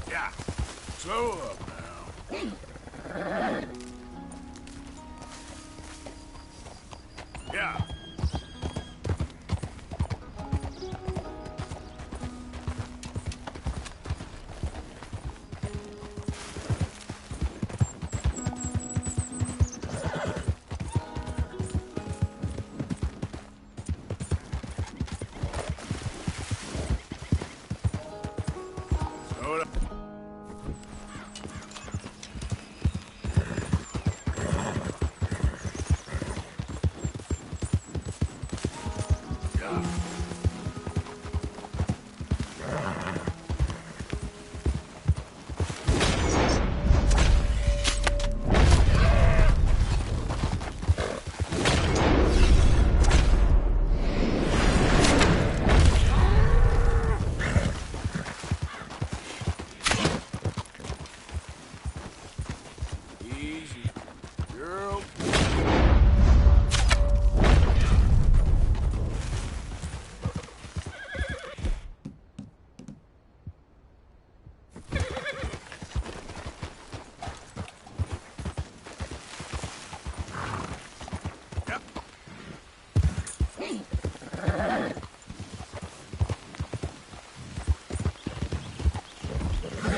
Yeah. Slow up now. Yeah. Slow it up. Yeah. Easy. Girl. Yep.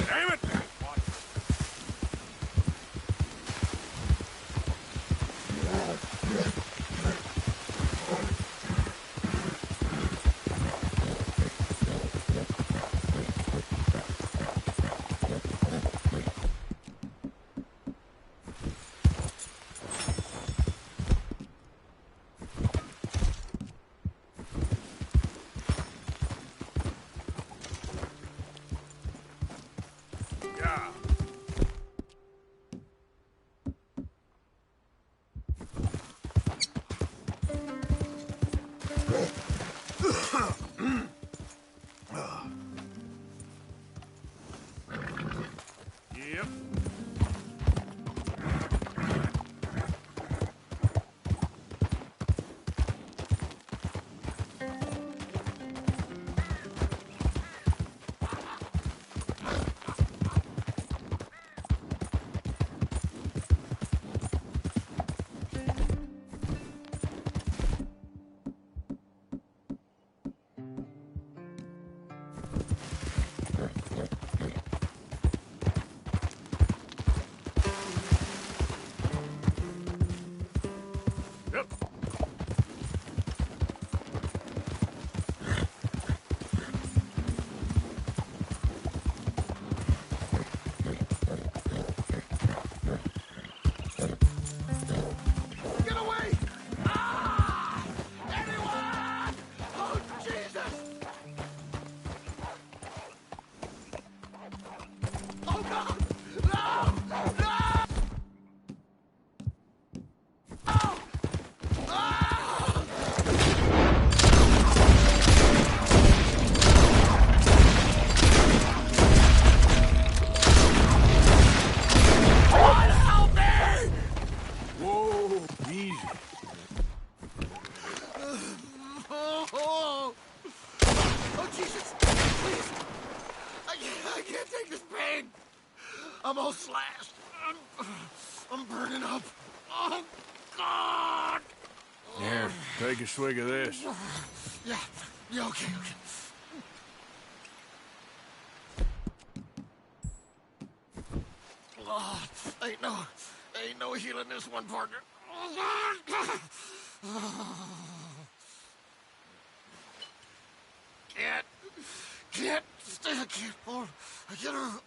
Damn it! Yeah. Yep. Yep. Get away! Ah! Anyone! Oh, Jesus! Oh, God! No! No! Ah! God, help me! Whoa, easy. Oh, Jesus! Please! I can't take this pain! I'm all slashed. I'm burning up. Oh, God! Here, take a swig of this. Yeah, yeah, okay. Oh, ain't no healing this one, partner. Can't stay. I can't hold. I can't.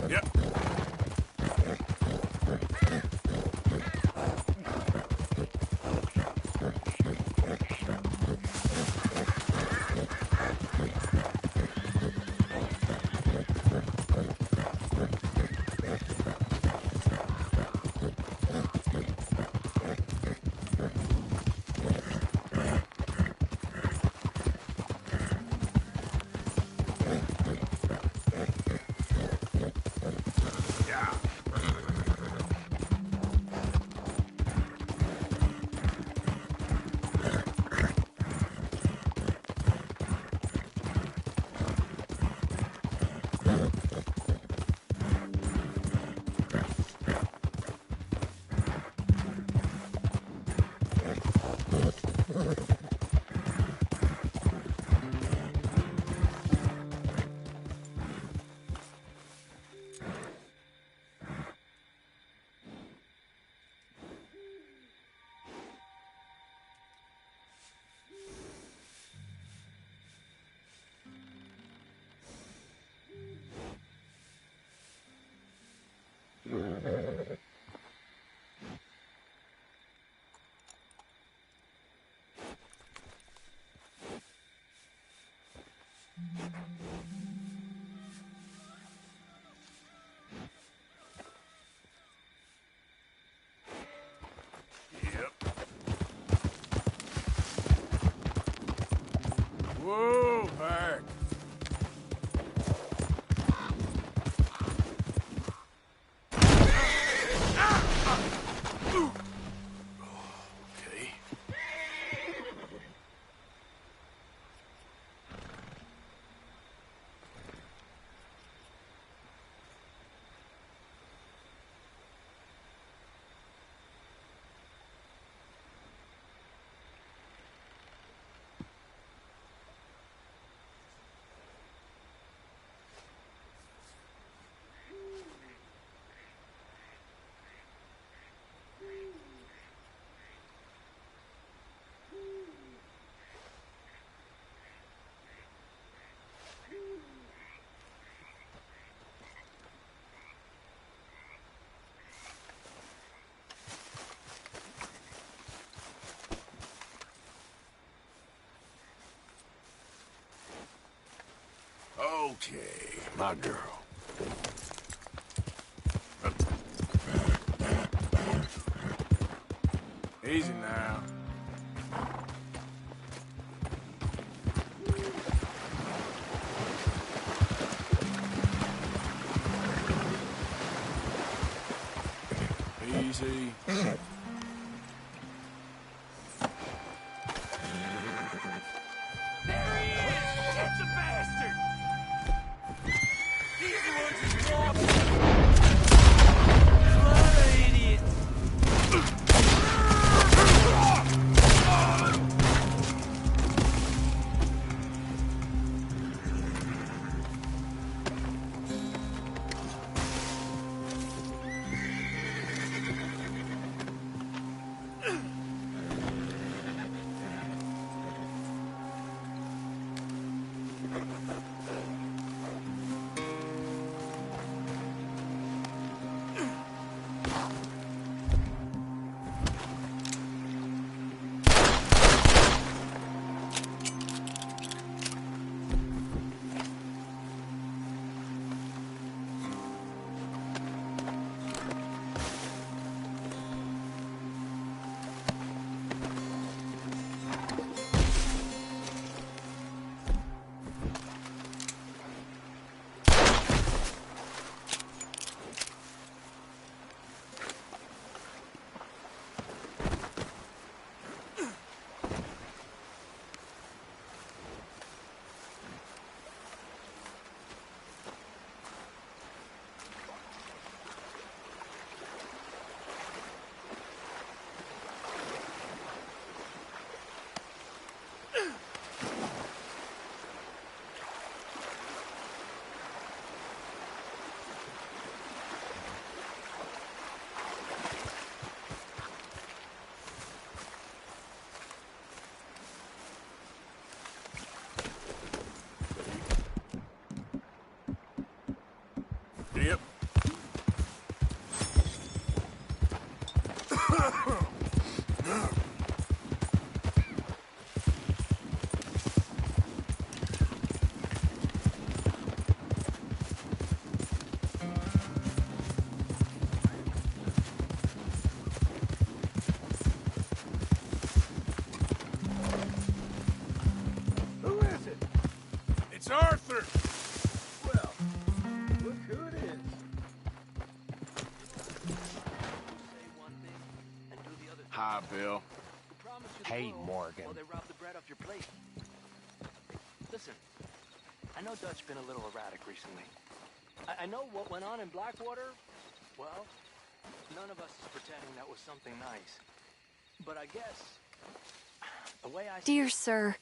Yep. Whoa, back. Okay. Okay, my girl. Easy now. Easy. There he is! It's a bastard! Easy ones is drop! What an idiot! Who is it? It's Arthur! Well, look who it is. Hi, Bill. Hey, Morgan. Well, they robbed the bread off your plate. Listen, I know Dutch's been a little erratic recently. I know what went on in Blackwater. Well, none of us is pretending that was something nice. But I guess the way I Dear sir,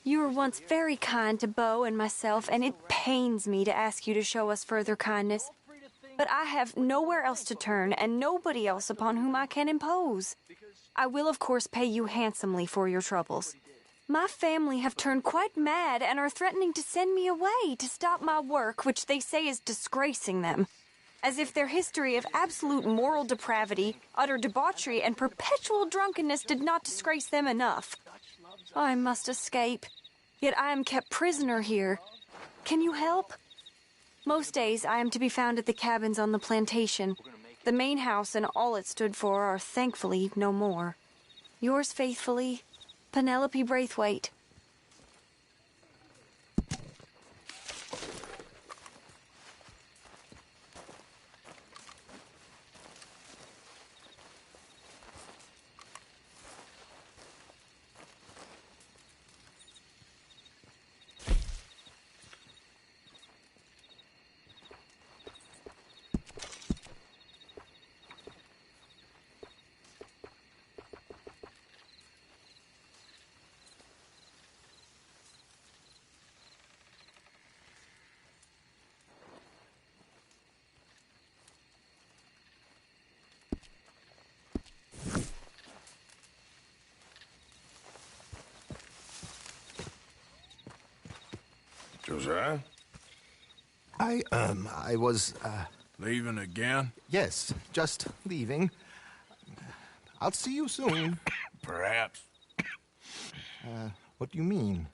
you were once very kind to Beau and myself, and it pains me to ask you to show us further kindness. But I have nowhere else to turn, and nobody else upon whom I can impose. I will, of course, pay you handsomely for your troubles. My family have turned quite mad and are threatening to send me away to stop my work, which they say is disgracing them. As if their history of absolute moral depravity, utter debauchery, and perpetual drunkenness did not disgrace them enough. I must escape, yet I am kept prisoner here. Can you help? Most days I am to be found at the cabins on the plantation. The main house and all it stood for are thankfully no more. Yours faithfully, Penelope Braithwaite. Josiah? I was, Leaving again? yes, just leaving. I'll see you soon. Perhaps. What do you mean?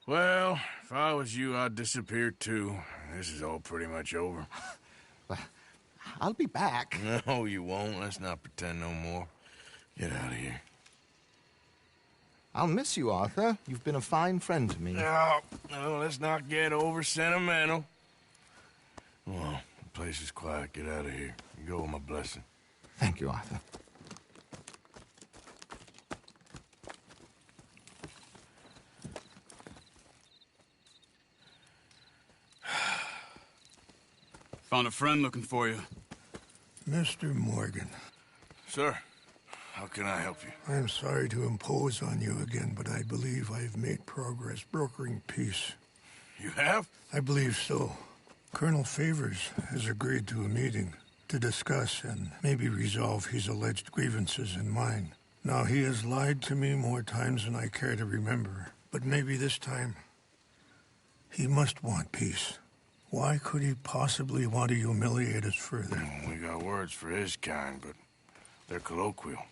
Well, if I was you, I'd disappear too. This is all pretty much over. I'll be back. No, you won't. Let's not pretend no more. Get out of here. I'll miss you, Arthur. You've been a fine friend to me. No, let's not get over sentimental. Well, the place is quiet. Get out of here. You go with my blessing. Thank you, Arthur. Found a friend looking for you. Mr. Morgan, Sir, how can I help you? I'm sorry to impose on you again, but I believe I've made progress brokering peace. You have? I believe so. Colonel Favors has agreed to a meeting to discuss and maybe resolve his alleged grievances and mine. Now, he has lied to me more times than I care to remember, but maybe this time he must want peace. Why could he possibly want to humiliate us further? We got words for his kind, but they're colloquial.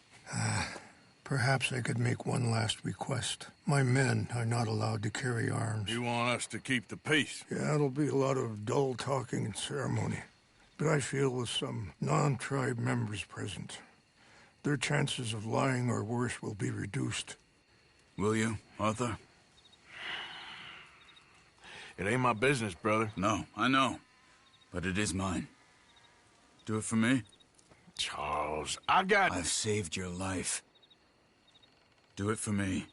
Perhaps I could make one last request. My men are not allowed to carry arms. You want us to keep the peace? Yeah, it'll be a lot of dull talking and ceremony. But I feel with some non-tribe members present, their chances of lying or worse will be reduced. Will you, Arthur? It ain't my business, brother. No, I know. But it is mine. Do it for me? Charles, I got... I've saved your life. Do it for me.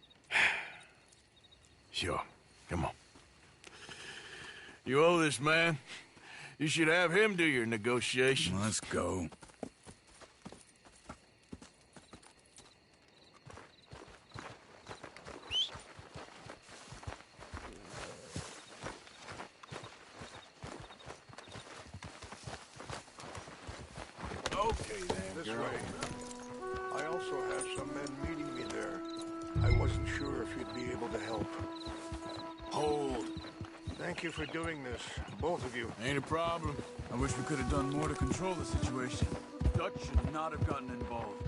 Sure. Come on. You owe this man. You should have him do your negotiations. Let's go. Okay, then. This way. I also have some men meeting me there. I wasn't sure if you'd be able to help. Hold. Thank you for doing this, both of you. Ain't a problem. I wish we could have done more to control the situation. Dutch should not have gotten involved.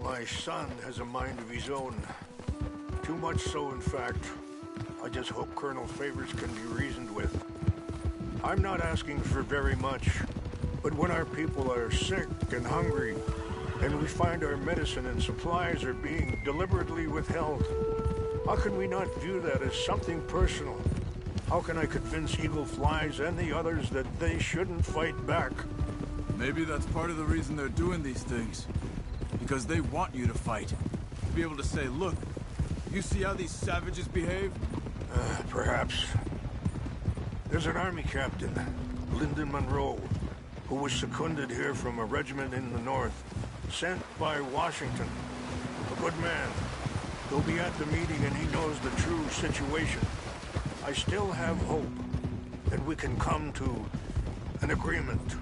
My son has a mind of his own. Too much so, in fact. I just hope Colonel Favors can be reasoned with. I'm not asking for very much, but when our people are sick and hungry, and we find our medicine and supplies are being deliberately withheld, how can we not view that as something personal? How can I convince Eagle Flies and the others that they shouldn't fight back? Maybe that's part of the reason they're doing these things. Because they want you to fight. To be able to say, look, you see how these savages behave? Perhaps. There's an army captain, Lyndon Monroe, who was seconded here from a regiment in the north, sent by Washington. A good man. He'll be at the meeting and he knows the true situation. I still have hope that we can come to an agreement.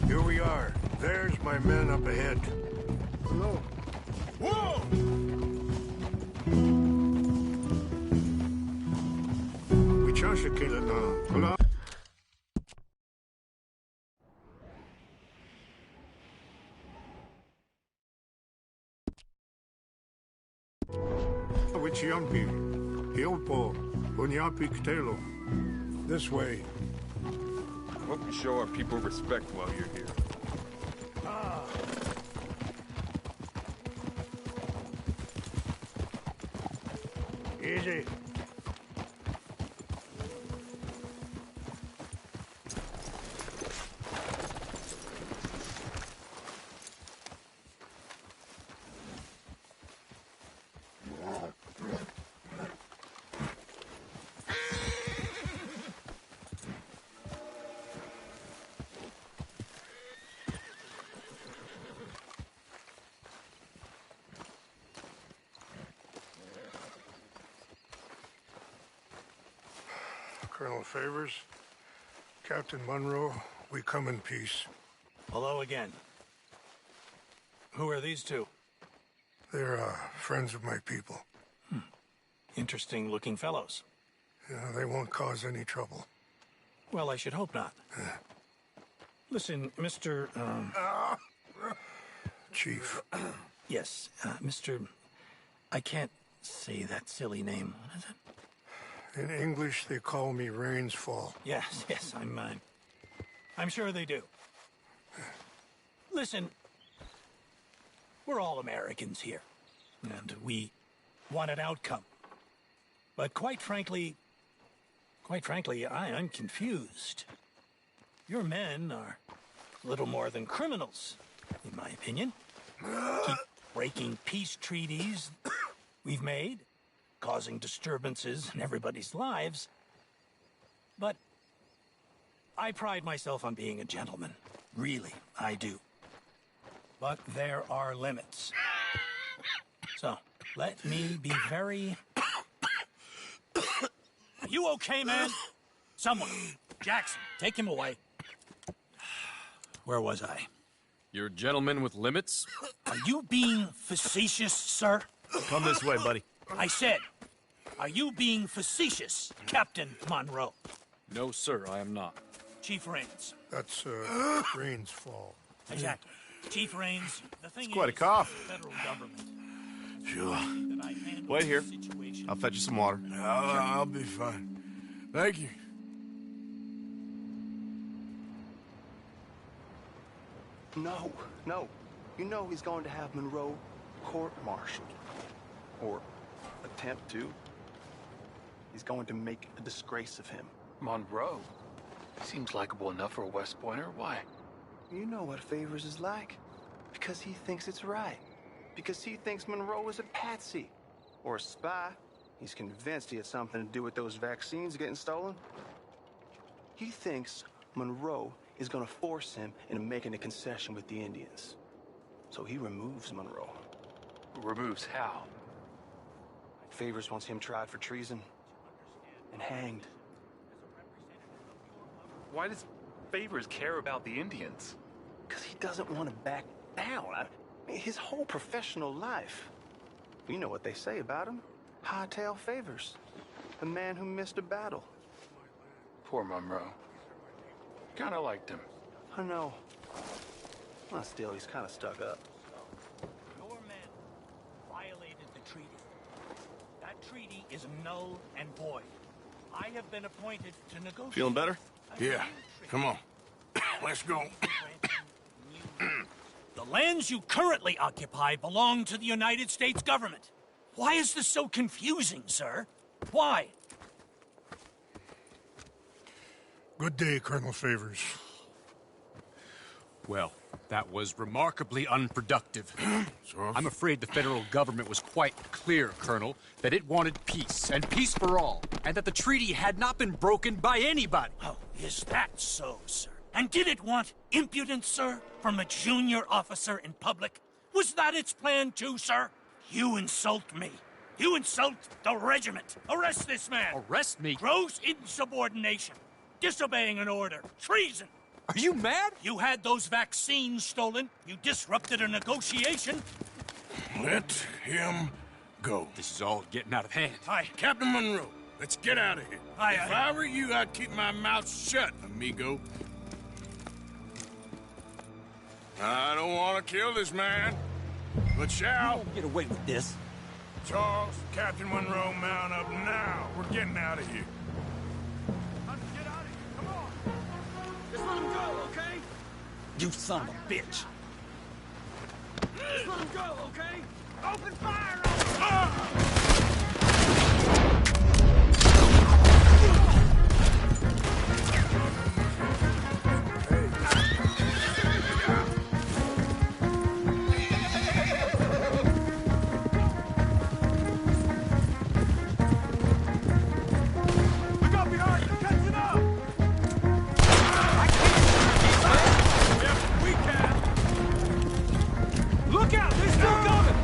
Here we are. There's my men up ahead. Hello. Whoa! We change killer now. Hello. Which yampi? Hilpo. Unyapi ktelo. This way. Hope we show our people respect while you're here. Easy. Colonel Favors, Captain Monroe, we come in peace. Hello again. Who are these two? They're friends of my people. Interesting looking fellows. Yeah, they won't cause any trouble. Well, I should hope not. Listen, Mr. Chief. Yes, Mr. I can't say that silly name. What is it? In English, they call me Rains Fall. Yes, I'm sure they do. Listen, we're all Americans here, and we want an outcome. But quite frankly, I'm confused. Your men are little more than criminals, in my opinion. Keep breaking peace treaties we've made, causing disturbances in everybody's lives. But I pride myself on being a gentleman. Really, I do. But there are limits. So, let me be very... Are you okay, man? Someone. Jackson, take him away. Where was I? You're a gentleman with limits? Are you being facetious, sir? Come this way, buddy. I said, are you being facetious, Captain Monroe? No, sir, I am not. Chief Rains. That's, Rains Fall. Exactly. Chief Rains, the thing It's quite a is, cough. the federal government. Sure. that I handle Wait here. the situation. I'll fetch you some water. I'll be fine. Thank you. No. You know he's going to have Monroe court-martialed. Or attempt to. He's going to make a disgrace of him. Monroe? Seems likable enough for a West Pointer. Why? You know what Favors is like. Because he thinks it's right. Because he thinks Monroe is a patsy. Or a spy. He's convinced he had something to do with those vaccines getting stolen. He thinks Monroe is gonna force him into making a concession with the Indians. So he removes Monroe. Removes how? Favors wants him tried for treason and hanged. Why does Favors care about the Indians? Because he doesn't want to back down. His whole professional life. You know what they say about him. Hightail Favors. The man who missed a battle. Poor Monroe. Kinda liked him. I know. Well, still, he's kind of stuck up. Your men violated the treaty. That treaty is null and void. I have been appointed to negotiate. Feeling better? Yeah. Come on. Let's go. The lands you currently occupy belong to the United States government. Why is this so confusing, sir? Why? Good day, Colonel Favors. Well, that was remarkably unproductive. I'm afraid the federal government was quite clear, Colonel, that it wanted peace, and peace for all, and that the treaty had not been broken by anybody. Oh, is that so, sir? And did it want impudence, sir, from a junior officer in public? Was that its plan too, sir? You insult me. You insult the regiment. Arrest this man. Arrest me? Gross insubordination. Disobeying an order. Treason. Are you mad? You had those vaccines stolen. You disrupted a negotiation. Let him go. This is all getting out of hand. Captain Monroe, let's get out of here. If I were you, I'd keep my mouth shut, amigo. I don't want to kill this man, but shall. You won't get away with this. Charles, Captain Monroe, mount up now. We're getting out of here. Let's get out of here. Come on. Just let him go, okay? You son of a bitch. Just let him go, okay? Open fire on him! Look out! They're still coming!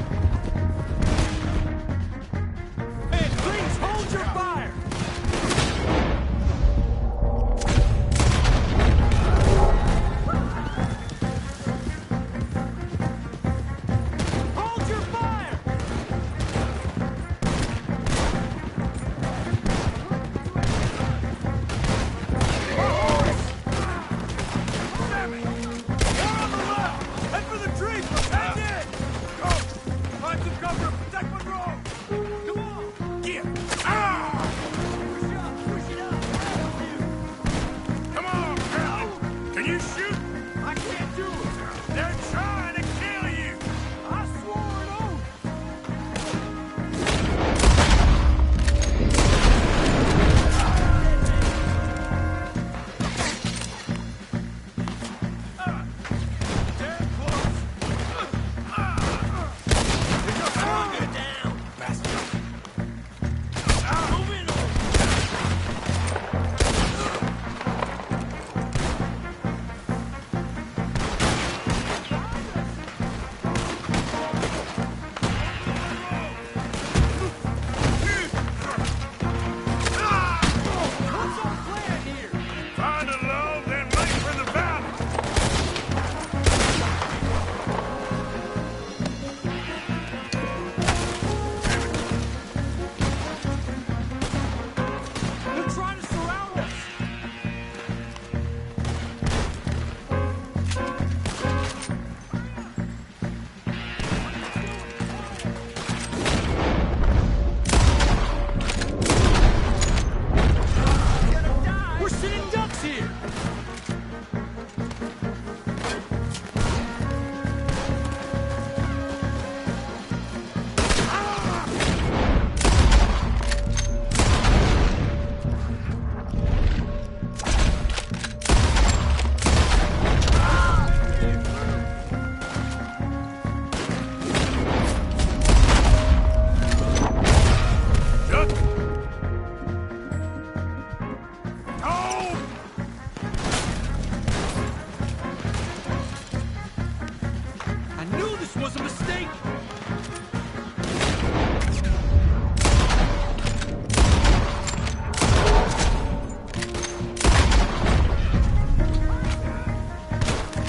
was a mistake!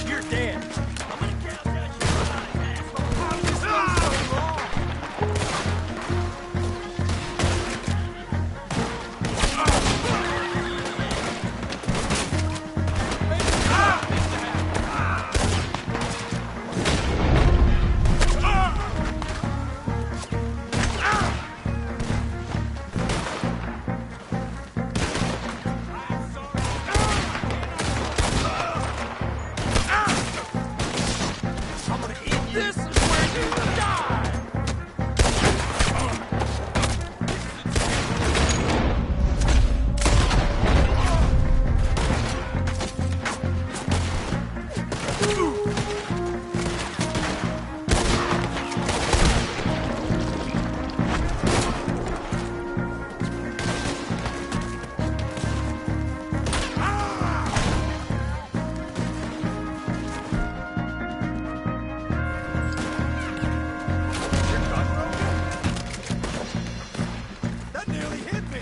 You're dead. I'm gonna count that shit, asshole. How did this go so wrong? This is where you die! That nearly hit me!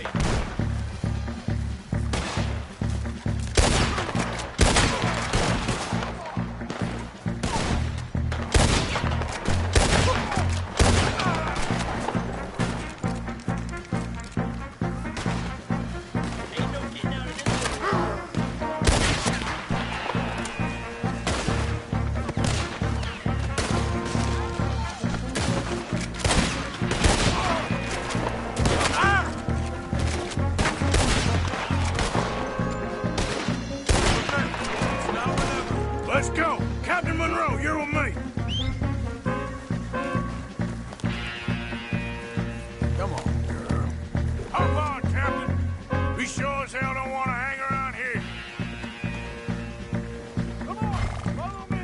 Ain't no getting out of this. Let's go! Captain Monroe, you're with me! Come on, girl. Hop on, Captain! We sure as hell don't want to hang around here. Come on, follow me!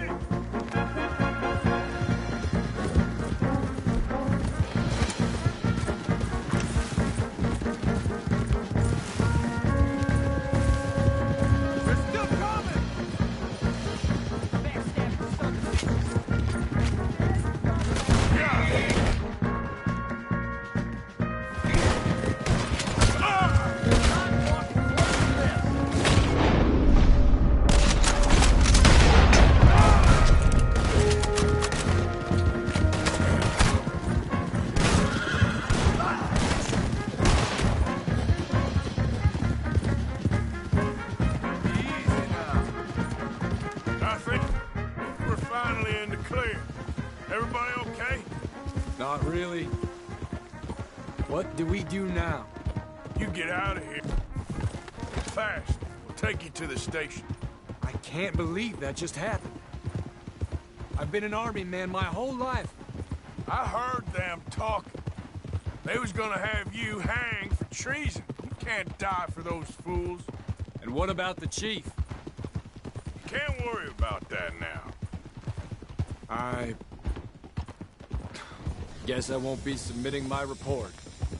They're still coming! I think we're finally in the clear. Everybody okay? Not really. What do we do now? You get out of here. Fast. We'll take you to the station. I can't believe that just happened. I've been an army man my whole life. I heard them talking. They was gonna have you hanged for treason. You can't die for those fools. And what about the chief? Can't worry about that now. I guess I won't be submitting my report.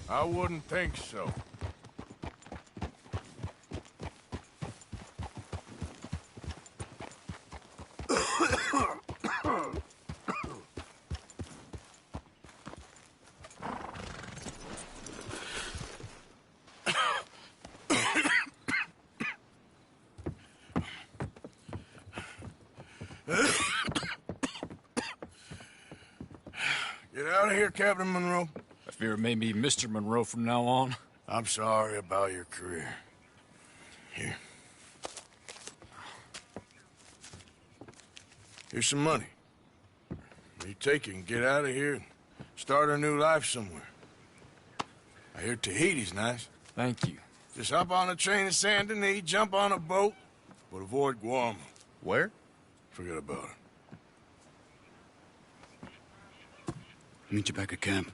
I wouldn't think so. Get out of here, Captain Monroe. I fear it may be Mr. Monroe from now on. I'm sorry about your career. Here. Here's some money. You take it and get out of here and start a new life somewhere. I hear Tahiti's nice. Thank you. Just hop on a train to Saint Denis, jump on a boat, but avoid Guam. Where? Forget about it. Meet you back at camp.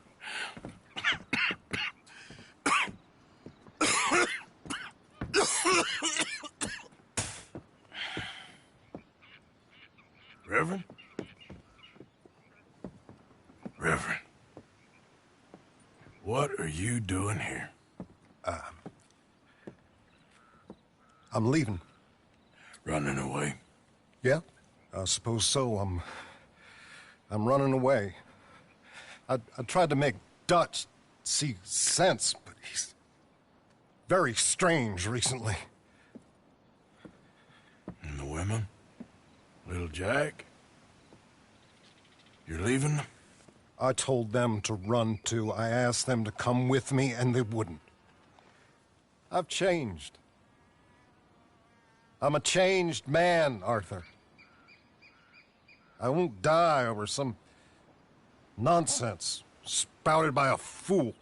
Reverend? Reverend. What are you doing here? I'm leaving. Running away? Yeah, I suppose so. I'm I'm running away. I tried to make Dutch see sense, but he's very strange recently. And the women? Little Jack? You're leaving? I told them to run too. I asked them to come with me, and they wouldn't. I've changed. I'm a changed man, Arthur. I won't die over some nonsense spouted by a fool.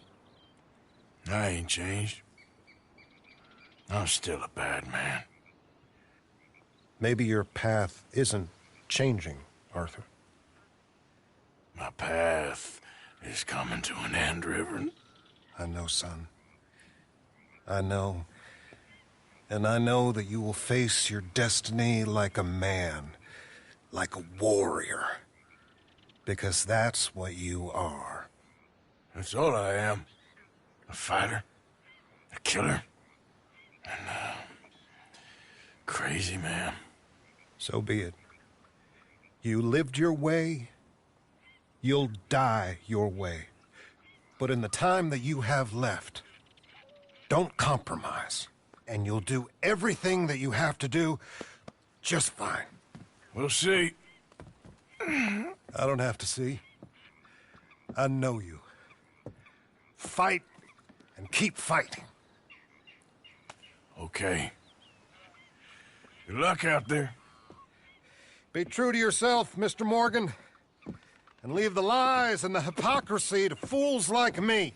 I ain't changed. I'm still a bad man. Maybe your path isn't changing, Arthur. My path is coming to an end, Reverend. I know, son. I know. And I know that you will face your destiny like a man, like a warrior. Because that's what you are. That's all I am. A fighter, a killer, and a crazy man. So be it. You lived your way, you'll die your way. But in the time that you have left, don't compromise. And you'll do everything that you have to do just fine. We'll see. I don't have to see. I know you. Fight and keep fighting. Okay. Good luck out there. Be true to yourself, Mr. Morgan, and leave the lies and the hypocrisy to fools like me.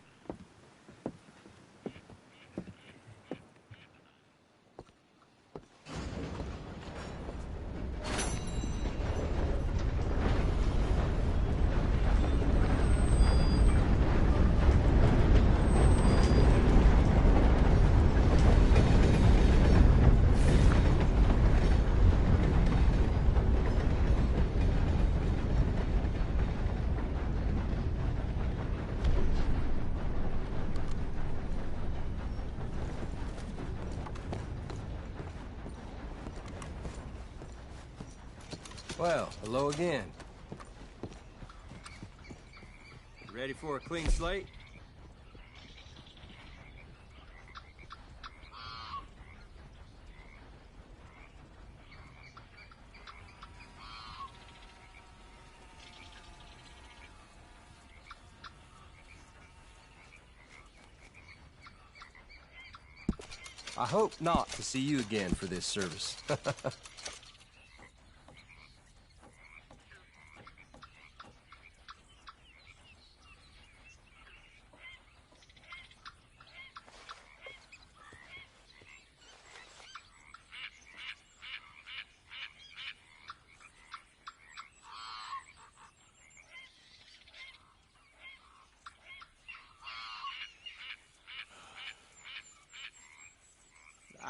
Well, hello again. Ready for a clean slate? I hope not to see you again for this service.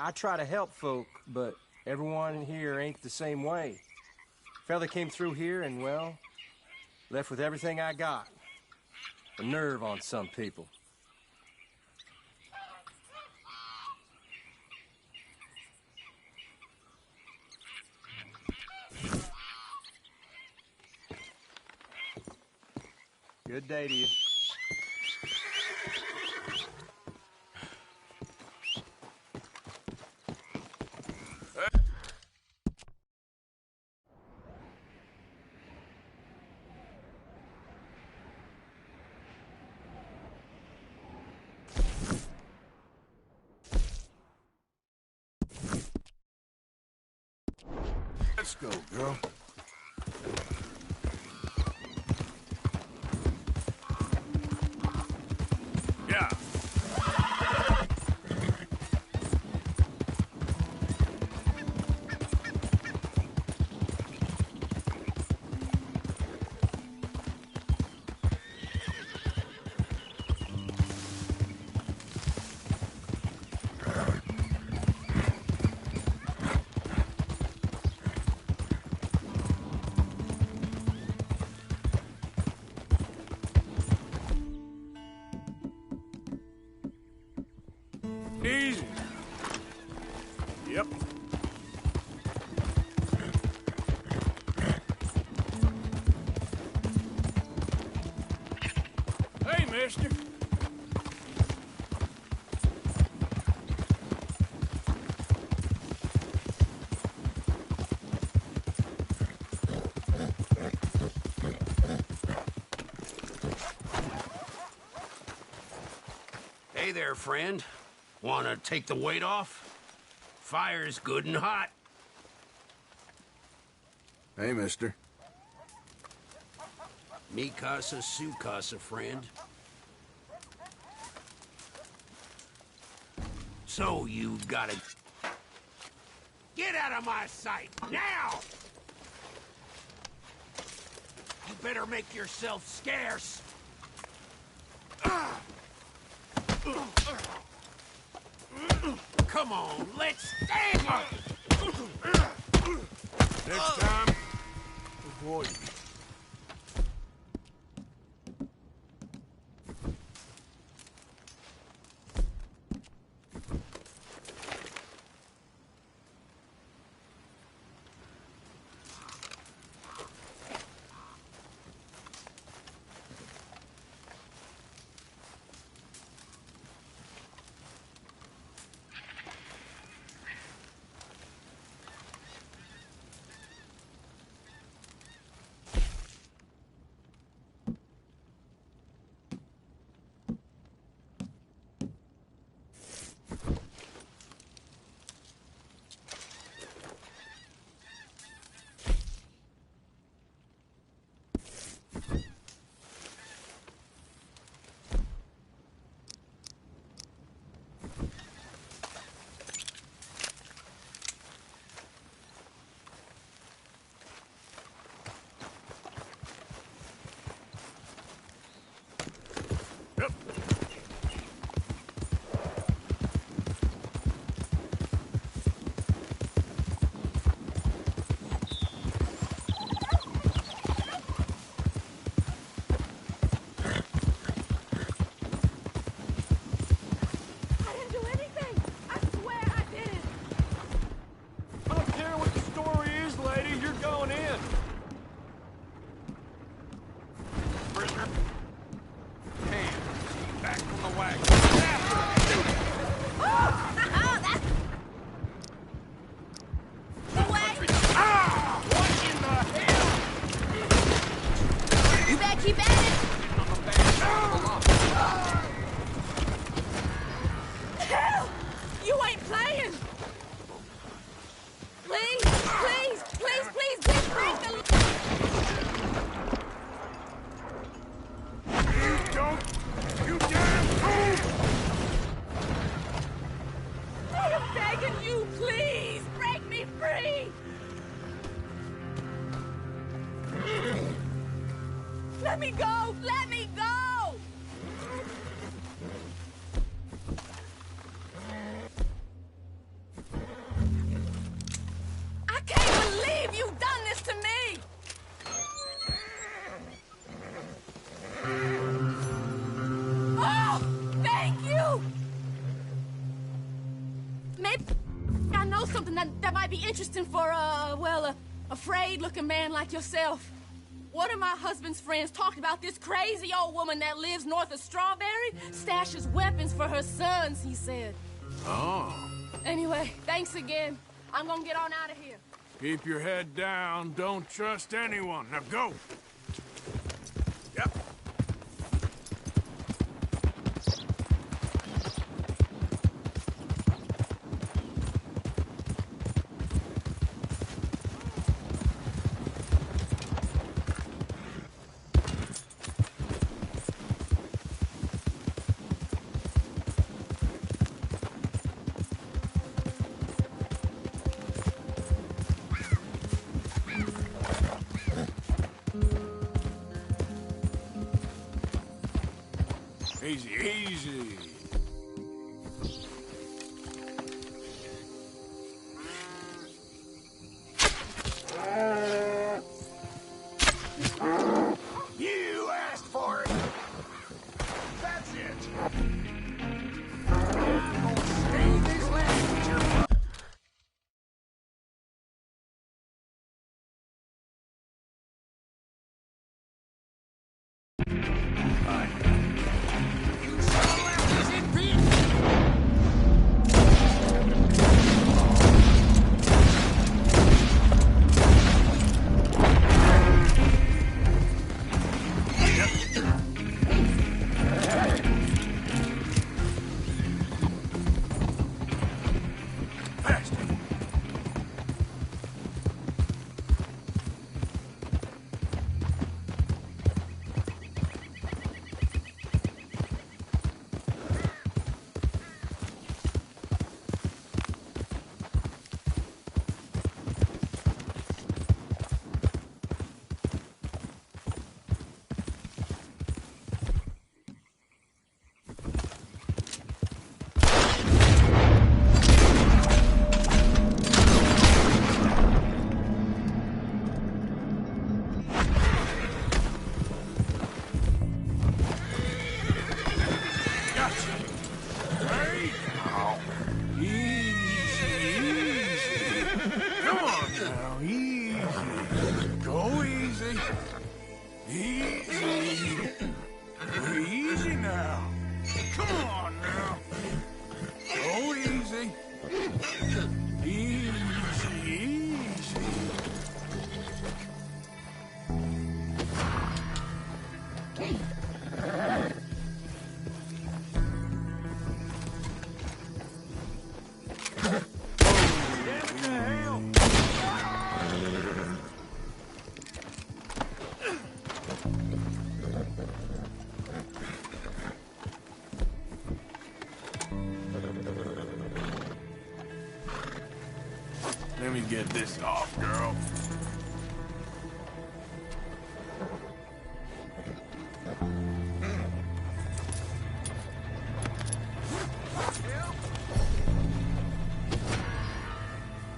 I try to help folk, but everyone here ain't the same way. Fella came through here and, well, left with everything I got. A nerve on some people. Good day to you. Let's go, girl. Yeah. Easy. Yep. mister? Hey there, friend. Wanna take the weight off? Fire's good and hot. Hey, mister. Mi casa, su casa, friend. So you gotta... Get out of my sight, now! You better make yourself scarce. Come on, let's stand it! Next time, avoid me. Let me go! Let me go! I can't believe you've done this to me! Oh! Thank you! Maybe I know something that might be interesting for, a frayed-looking man like yourself. One of my husband's friends talked about this crazy old woman that lives north of Strawberry, stashes weapons for her sons, he said. Oh. Anyway, thanks again. I'm gonna get on out of here. Keep your head down. Don't trust anyone. Now go. Yep. Easy, easy. You asked for it. That's it. I'm gonna stay this last picture. Easy. Easy now. Come on now. Oh, easy. Easy, easy. Let me get this off, girl.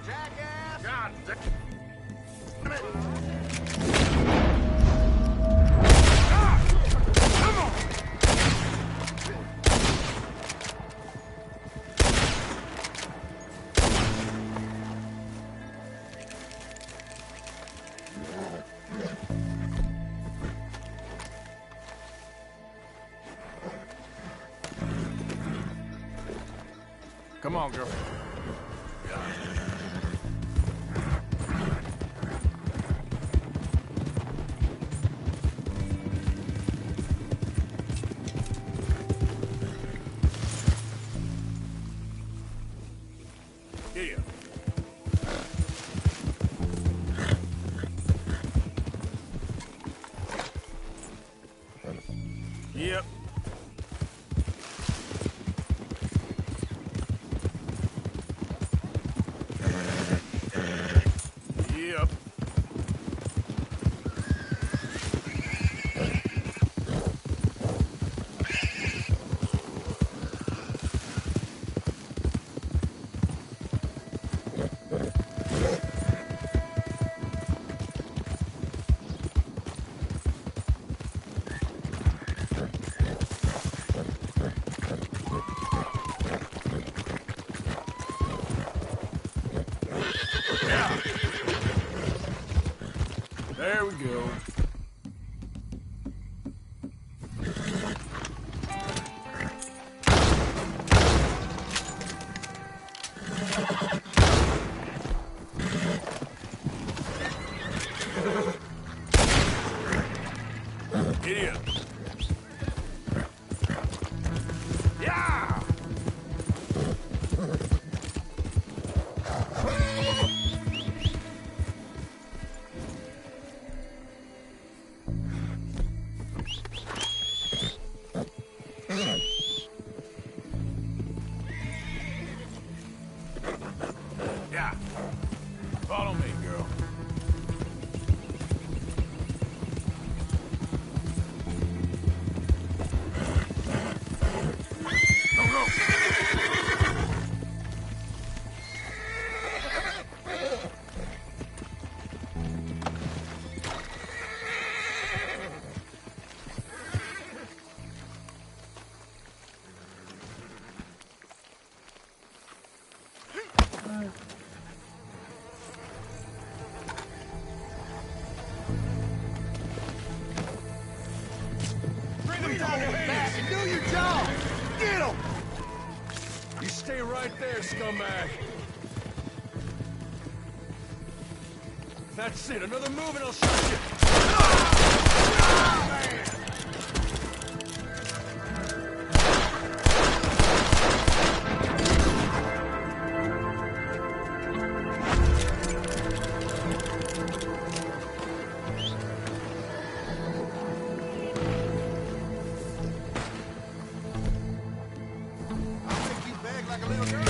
Jackass! God damn it! Come on! Come on, girl. Here. Yep. Yep. There we go. Idiot. Yeah! Yeah. Follow me, girl. Go, go. Bring them down back and do your job! Get them! You stay right there, scumbag. That's it. Another move and I'll shoot you. I'll make you beg like a little girl.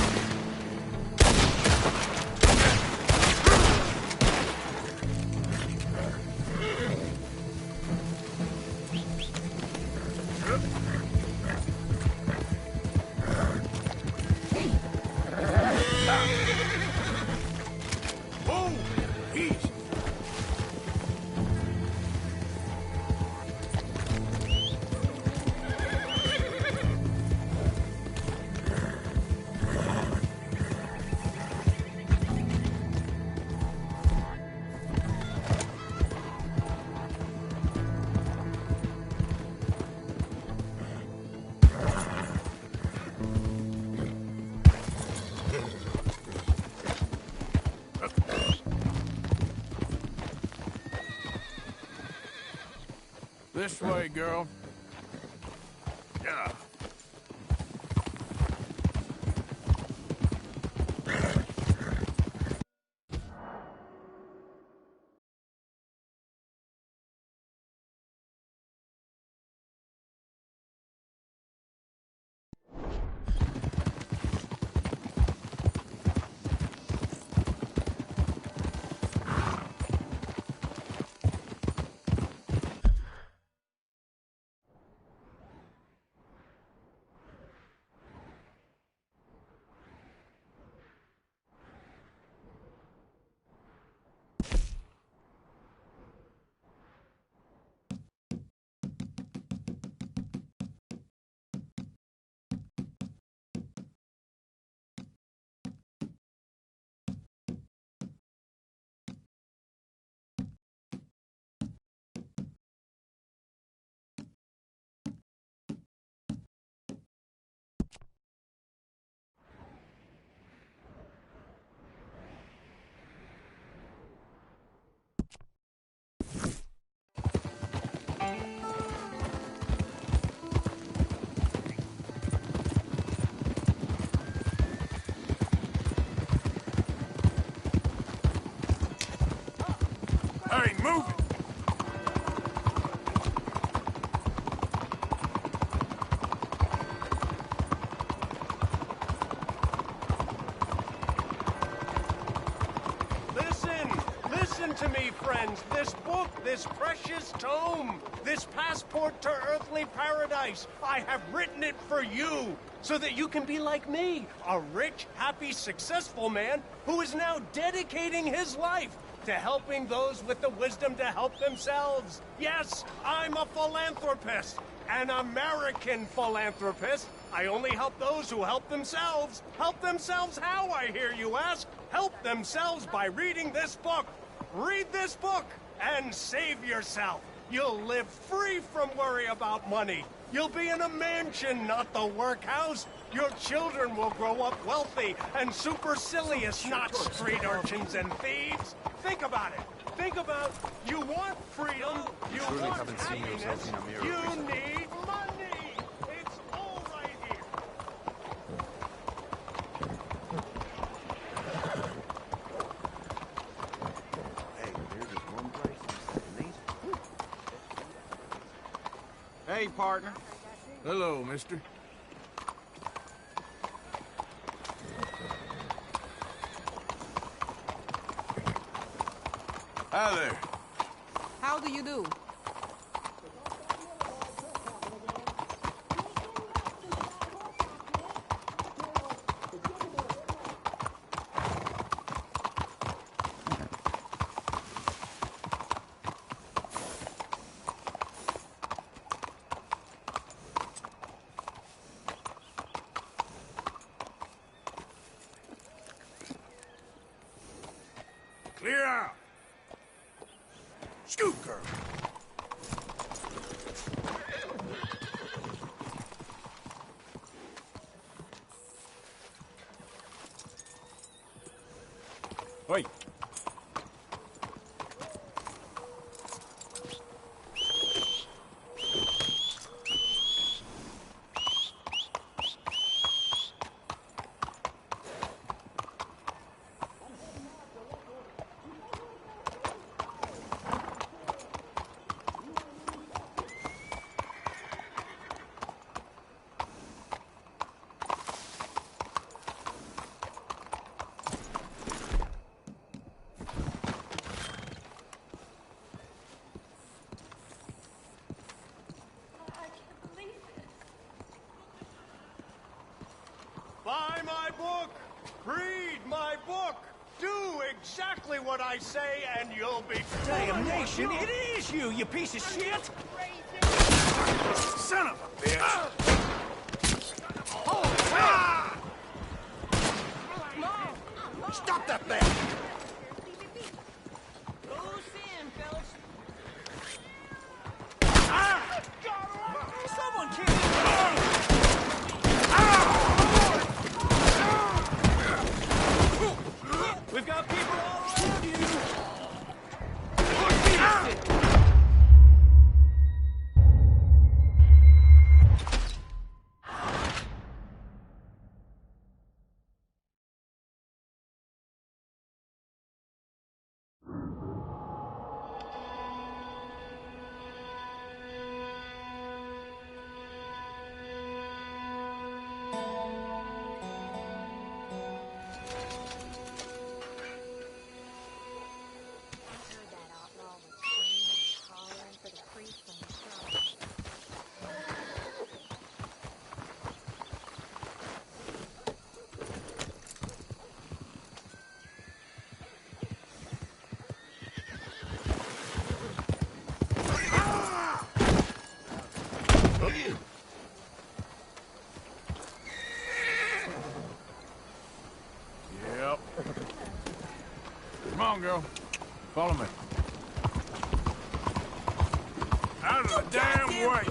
This way, girl. Yeah. Hey, move it! Listen to me, friends. This book, this precious tome, this passport to earthly paradise, I have written it for you, so that you can be like me, a rich, happy, successful man who is now dedicating his life to helping those with the wisdom to help themselves. Yes, I'm a philanthropist, an American philanthropist. I only help those who help themselves. Help themselves how, I hear you ask? Help themselves by reading this book. Read this book and save yourself. You'll live free from worry about money. You'll be in a mansion, not the workhouse. Your children will grow up wealthy and supercilious, not street urchins and thieves. Think about it. Think about, you want freedom, you Truly want haven't seen yourselves in a mirror you recently. need money. It's all right here. Hey, partner. Hello, mister. Hi there. How do you do? Clear out. Scoot, girl. Wait. Buy my book. Read my book. Do exactly what I say and you'll be... Damnation, it is you, you piece of shit! Son of a bitch! Stop that thing! Someone kill We've got people all around you! Yep. Come on, girl. Follow me. Out of the damn way!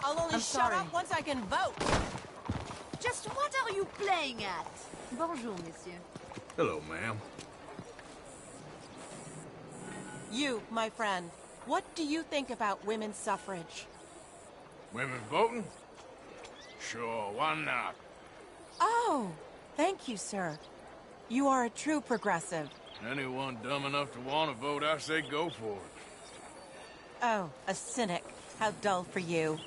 I'll only shut up once I can vote. Just what are you playing at? Bonjour, monsieur. Hello, ma'am. You, my friend, what do you think about women's suffrage? Women voting? Sure, why not? Oh, thank you, sir. You are a true progressive. Anyone dumb enough to want to vote, I say go for it. Oh, a cynic. How dull for you.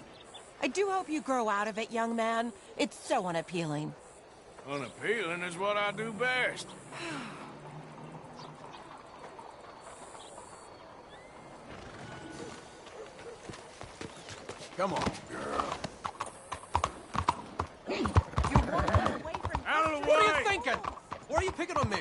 I do hope you grow out of it, young man. It's so unappealing. Unappealing is what I do best. Come on, girl. Out of the way! What are you thinking? Why are you picking on me?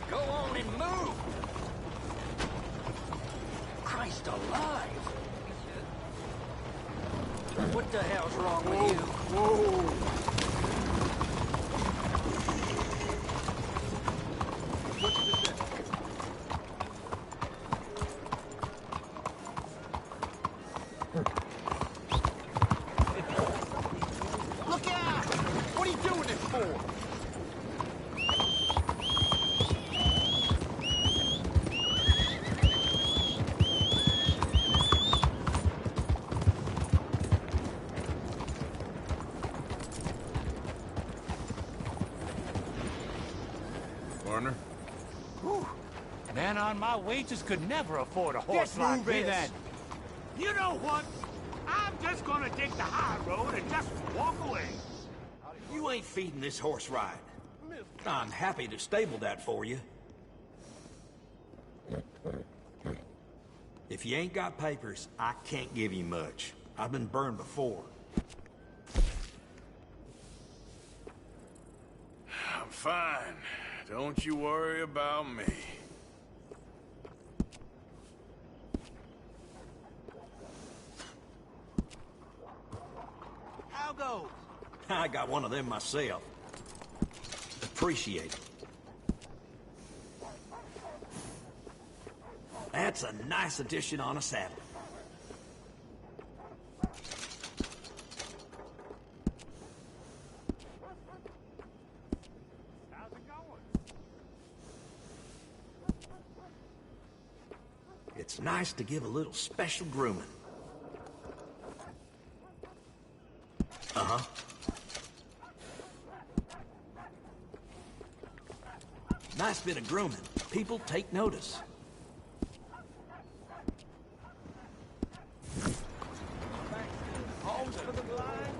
Go on and move! Christ alive! What the hell's wrong with you? Look out! What are you doing this for? Partner? Whew. Man on my wages could never afford a horse Get like moving, this. then. You know what? I'm just gonna take the high road and just walk away. You ain't feeding this horse ride. I'm happy to stable that for you. If you ain't got papers, I can't give you much. I've been burned before. I'm fine. Don't you worry about me. How goes? I got one of them myself. Appreciate it. That's a nice addition on a saddle. How's it going? It's nice to give a little special grooming. Uh-huh. Nice bit of grooming. People take notice. Homes for the blind?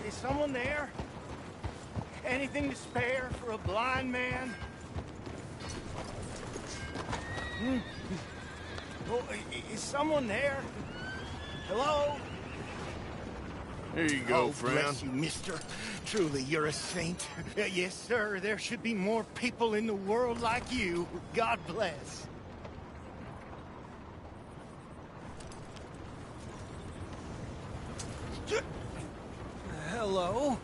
Is someone there? Anything to spare for a blind man? Oh, is someone there? Hello? Here you go, friend. Bless you, mister. Truly, you're a saint. Yes, sir. There should be more people in the world like you. God bless. Hello?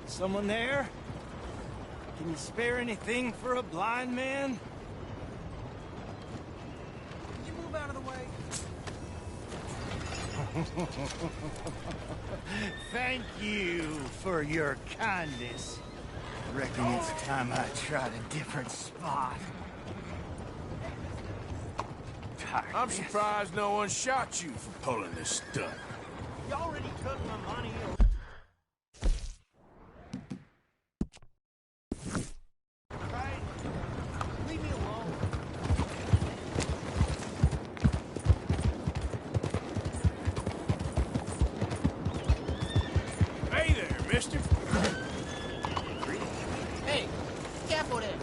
Someone there? Can you spare anything for a blind man? Thank you for your kindness. Reckon it's time I tried a different spot. I'm surprised no one shot you for pulling this stunt. You already took my money. Right? Leave me alone. Hey there, mister. Hey, careful there.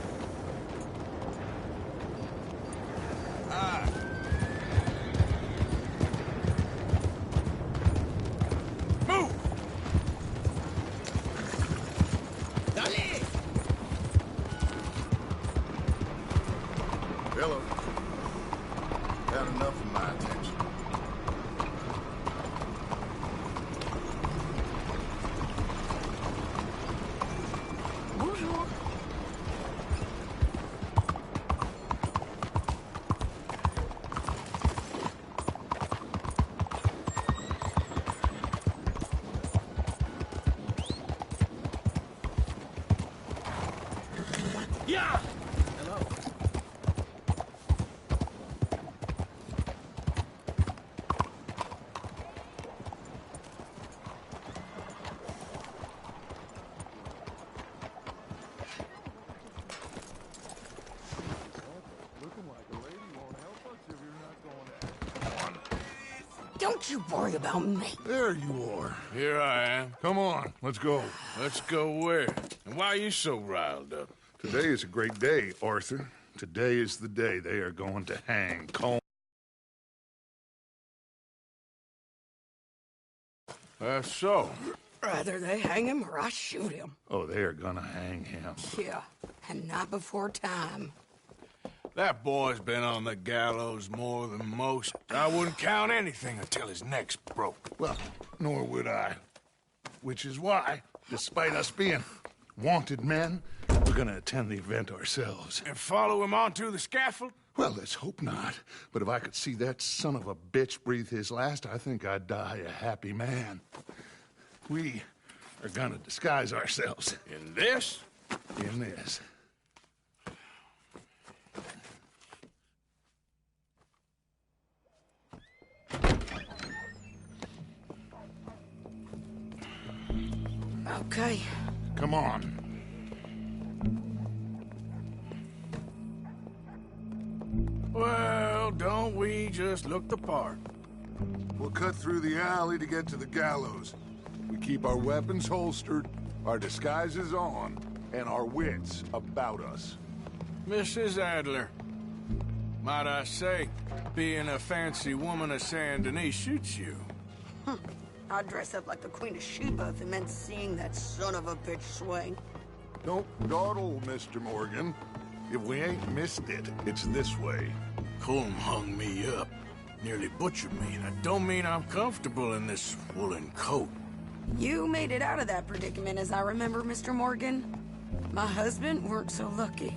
Move! Dale! Hello. Had enough of my attention. Bonjour. Yeah! Hello. Don't you worry about me. There you are. Here I am. Come on, let's go. Let's go where? And why are you so riled up? Today is a great day, Arthur. Today is the day they are going to hang Colm. That's so. Rather they hang him or I shoot him. Oh, they are gonna hang him. Yeah, and not before time. That boy's been on the gallows more than most. I wouldn't count anything until his neck's broke. Well, nor would I. Which is why, despite us being wanted men, we're gonna attend the event ourselves. And follow him onto the scaffold? Well, let's hope not. But if I could see that son of a bitch breathe his last, I think I'd die a happy man. We are gonna disguise ourselves. In this? In this. Okay. Come on. Well, don't we just look the part? We'll cut through the alley to get to the gallows. We keep our weapons holstered, our disguises on, and our wits about us. Mrs. Adler, might I say, being a fancy woman of Saint Denis shoots you. I'd dress up like the Queen of Sheba if it meant seeing that son of a bitch swing. Don't dawdle, Mr. Morgan. If we ain't missed it, it's this way. Colm hung me up, nearly butchered me. That don't mean I'm comfortable in this woolen coat. You made it out of that predicament, as I remember, Mr. Morgan. My husband weren't so lucky.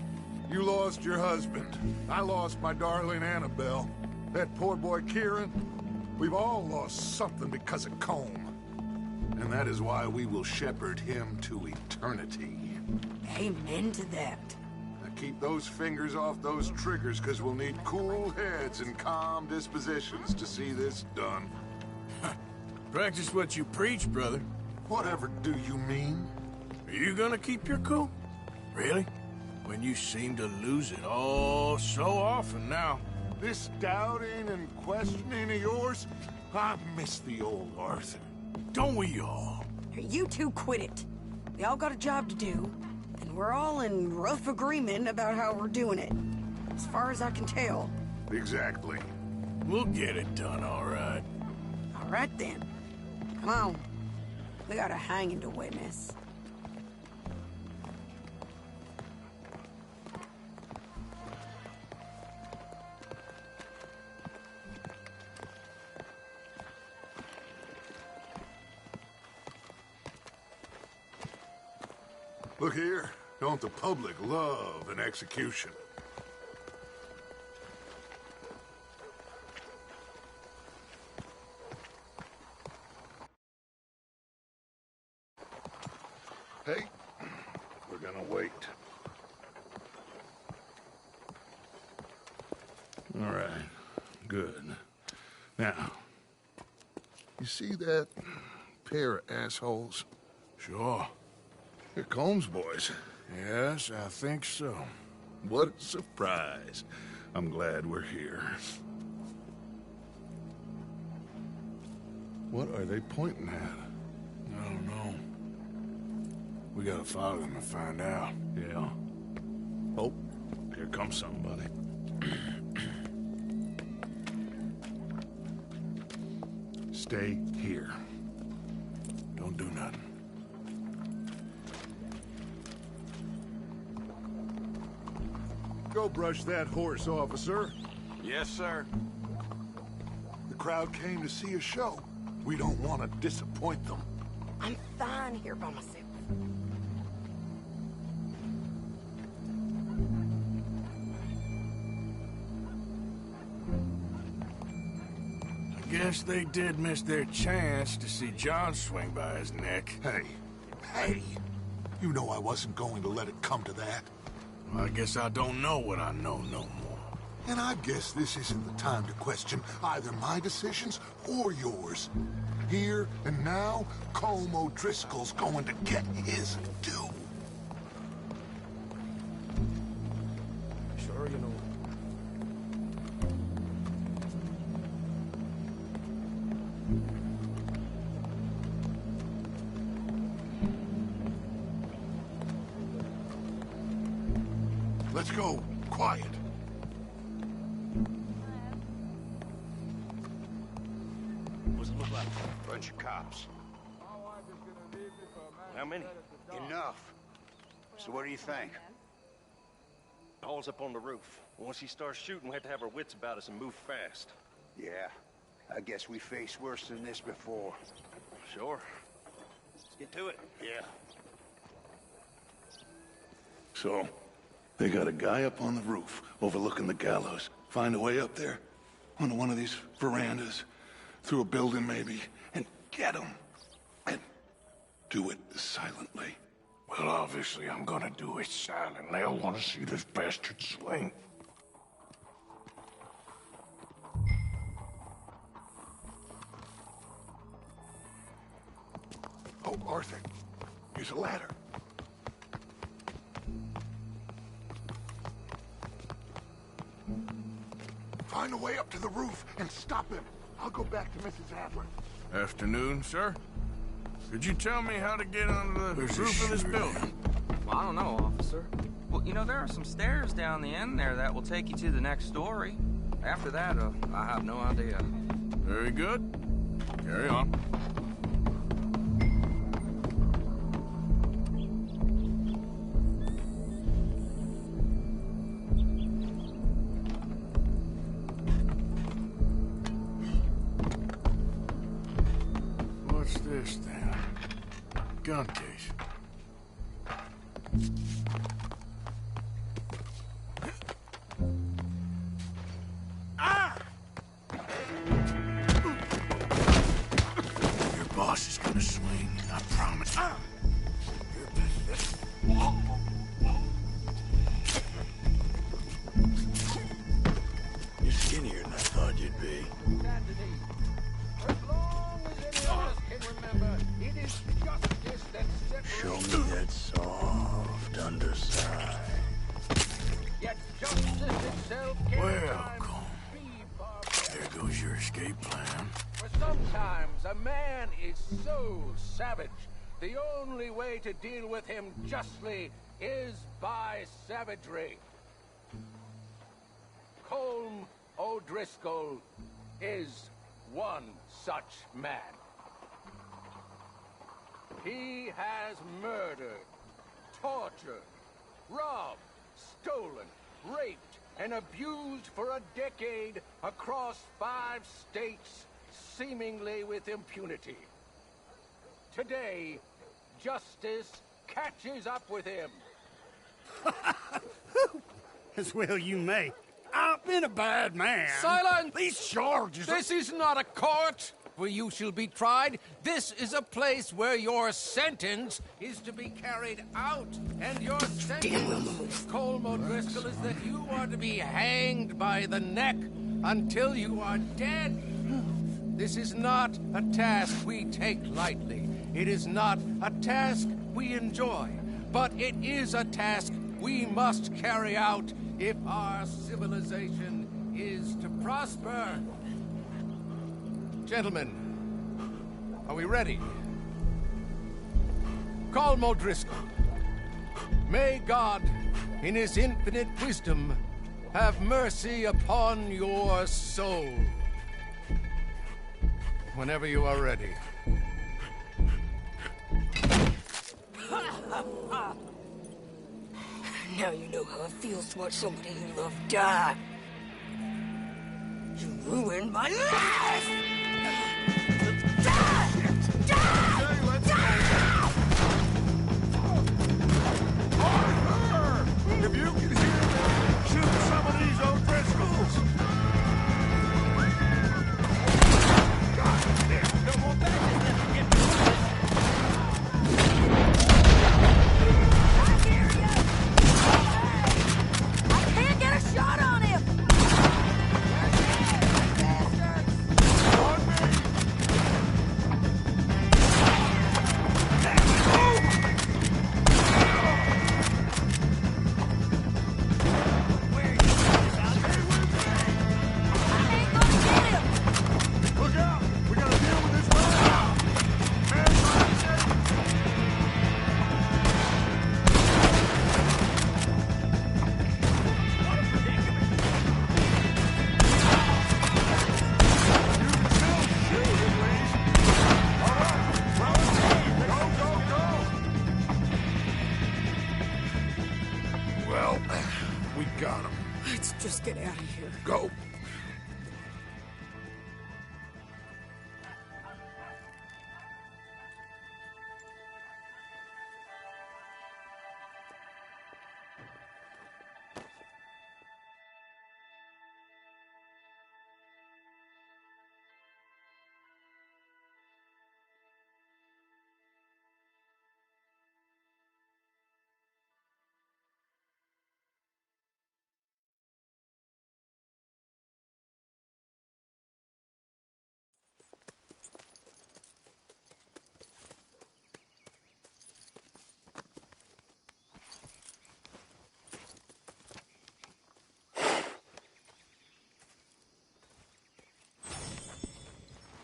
You lost your husband. I lost my darling Annabelle. That poor boy Kieran. We've all lost something because of Colm. And that is why we will shepherd him to eternity. Amen to that. Now keep those fingers off those triggers, because we'll need cool heads and calm dispositions to see this done. Practice what you preach, brother. Whatever do you mean? Are you gonna keep your cool? Really? When you seem to lose it all so often now. This doubting and questioning of yours, I miss the old Arthur. Don't we all? You two quit it. We all got a job to do, and we're all in rough agreement about how we're doing it. As far as I can tell. Exactly. We'll get it done, all right. All right, then. Come on. We got a hanging to witness. Look here, don't the public love an execution? Good. Now, you see that pair of assholes? Sure. They're Combs boys. Yes, I think so. What a surprise. I'm glad we're here. What are they pointing at? I don't know. We gotta follow them and find out. Yeah. Oh, here comes somebody. Stay here. Don't do nothing. Go brush that horse, officer. Yes, sir. The crowd came to see a show. We don't want to disappoint them. I'm fine here by myself. I guess they did miss their chance to see John swing by his neck. Hey, you know I wasn't going to let it come to that. Well, I guess I don't know what I know no more. And I guess this isn't the time to question either my decisions or yours. Here and now, Colm O'Driscoll's going to get his due. Sure, you know. Let's go. Quiet. What's it look like? Bunch of cops. How many? Enough. So what do you think? Paul's up on the roof. Once he starts shooting, we have to have our wits about us and move fast. Yeah. I guess we faced worse than this before. Sure. Let's get to it. Yeah. So, they got a guy up on the roof overlooking the gallows. Find a way up there, onto one of these verandas, through a building maybe, and get him. And do it silently. Well, obviously I'm gonna do it silently. I want to see this bastard swing. Oh, Arthur, use a ladder. Find a way up to the roof and stop him. I'll go back to Mrs. Adler. Afternoon, sir. Could you tell me how to get onto the roof of this building? Well, I don't know, officer. Well, you know, there are some stairs down the end there that will take you to the next story. After that, I have no idea. Very good. Carry on. What's this, then? Gun case. Your boss is gonna swing, I promise. You're skinnier than I thought you'd be. Show me that soft underside. Yet justice itself Welcome. There goes your escape plan. For sometimes a man is so savage, the only way to deal with him justly is by savagery. Colm O'Driscoll is one such man. He has murdered, tortured, robbed, stolen, raped, and abused for a decade across 5 states, seemingly with impunity. Today, justice catches up with him. As well you may. I've been a bad man. Silence! These charges This is not a court where you shall be tried. This is a place where your sentence is to be carried out. And your sentence, Colm O'Driscoll, is that you are to be hanged by the neck until you are dead. This is not a task we take lightly. It is not a task we enjoy. But it is a task we must carry out if our civilization is to prosper. Gentlemen, are we ready? Colm O'Driscoll, may God, in his infinite wisdom, have mercy upon your soul. Whenever you are ready. Now you know how it feels to watch somebody you love die. You ruined my life! Arthur! If you can hear me, shoot some of these O'Driscolls! God damn, no more I can't get a shot on him! Well, we got him. Let's just get out of here. Go.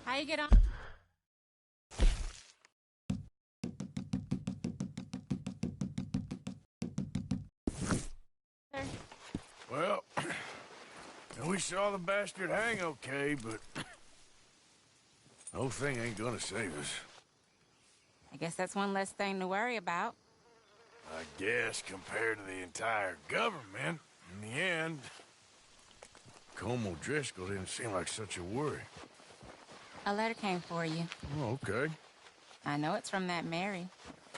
How you get on? Well, we saw the bastard hang okay, but the whole thing ain't gonna save us. I guess that's one less thing to worry about. I guess compared to the entire government, in the end, Colm O'Driscoll didn't seem like such a worry. A letter came for you. Oh, okay. I know it's from that Mary.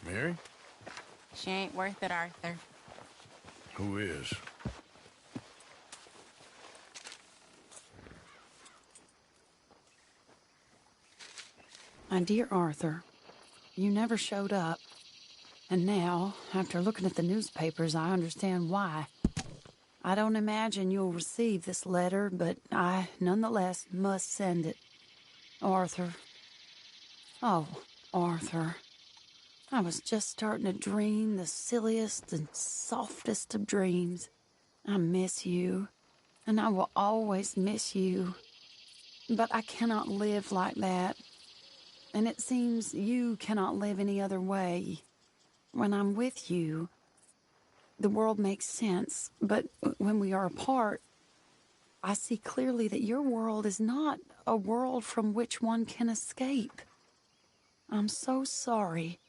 Mary? She ain't worth it, Arthur. Who is? My dear Arthur, you never showed up. And now, after looking at the newspapers, I understand why. I don't imagine you'll receive this letter, but I, nonetheless, must send it. Arthur. Oh, Arthur. I was just starting to dream the silliest and softest of dreams. I miss you, and I will always miss you. But I cannot live like that. And it seems you cannot live any other way. When I'm with you, the world makes sense. But when we are apart, I see clearly that your world is not a world from which one can escape. I'm so sorry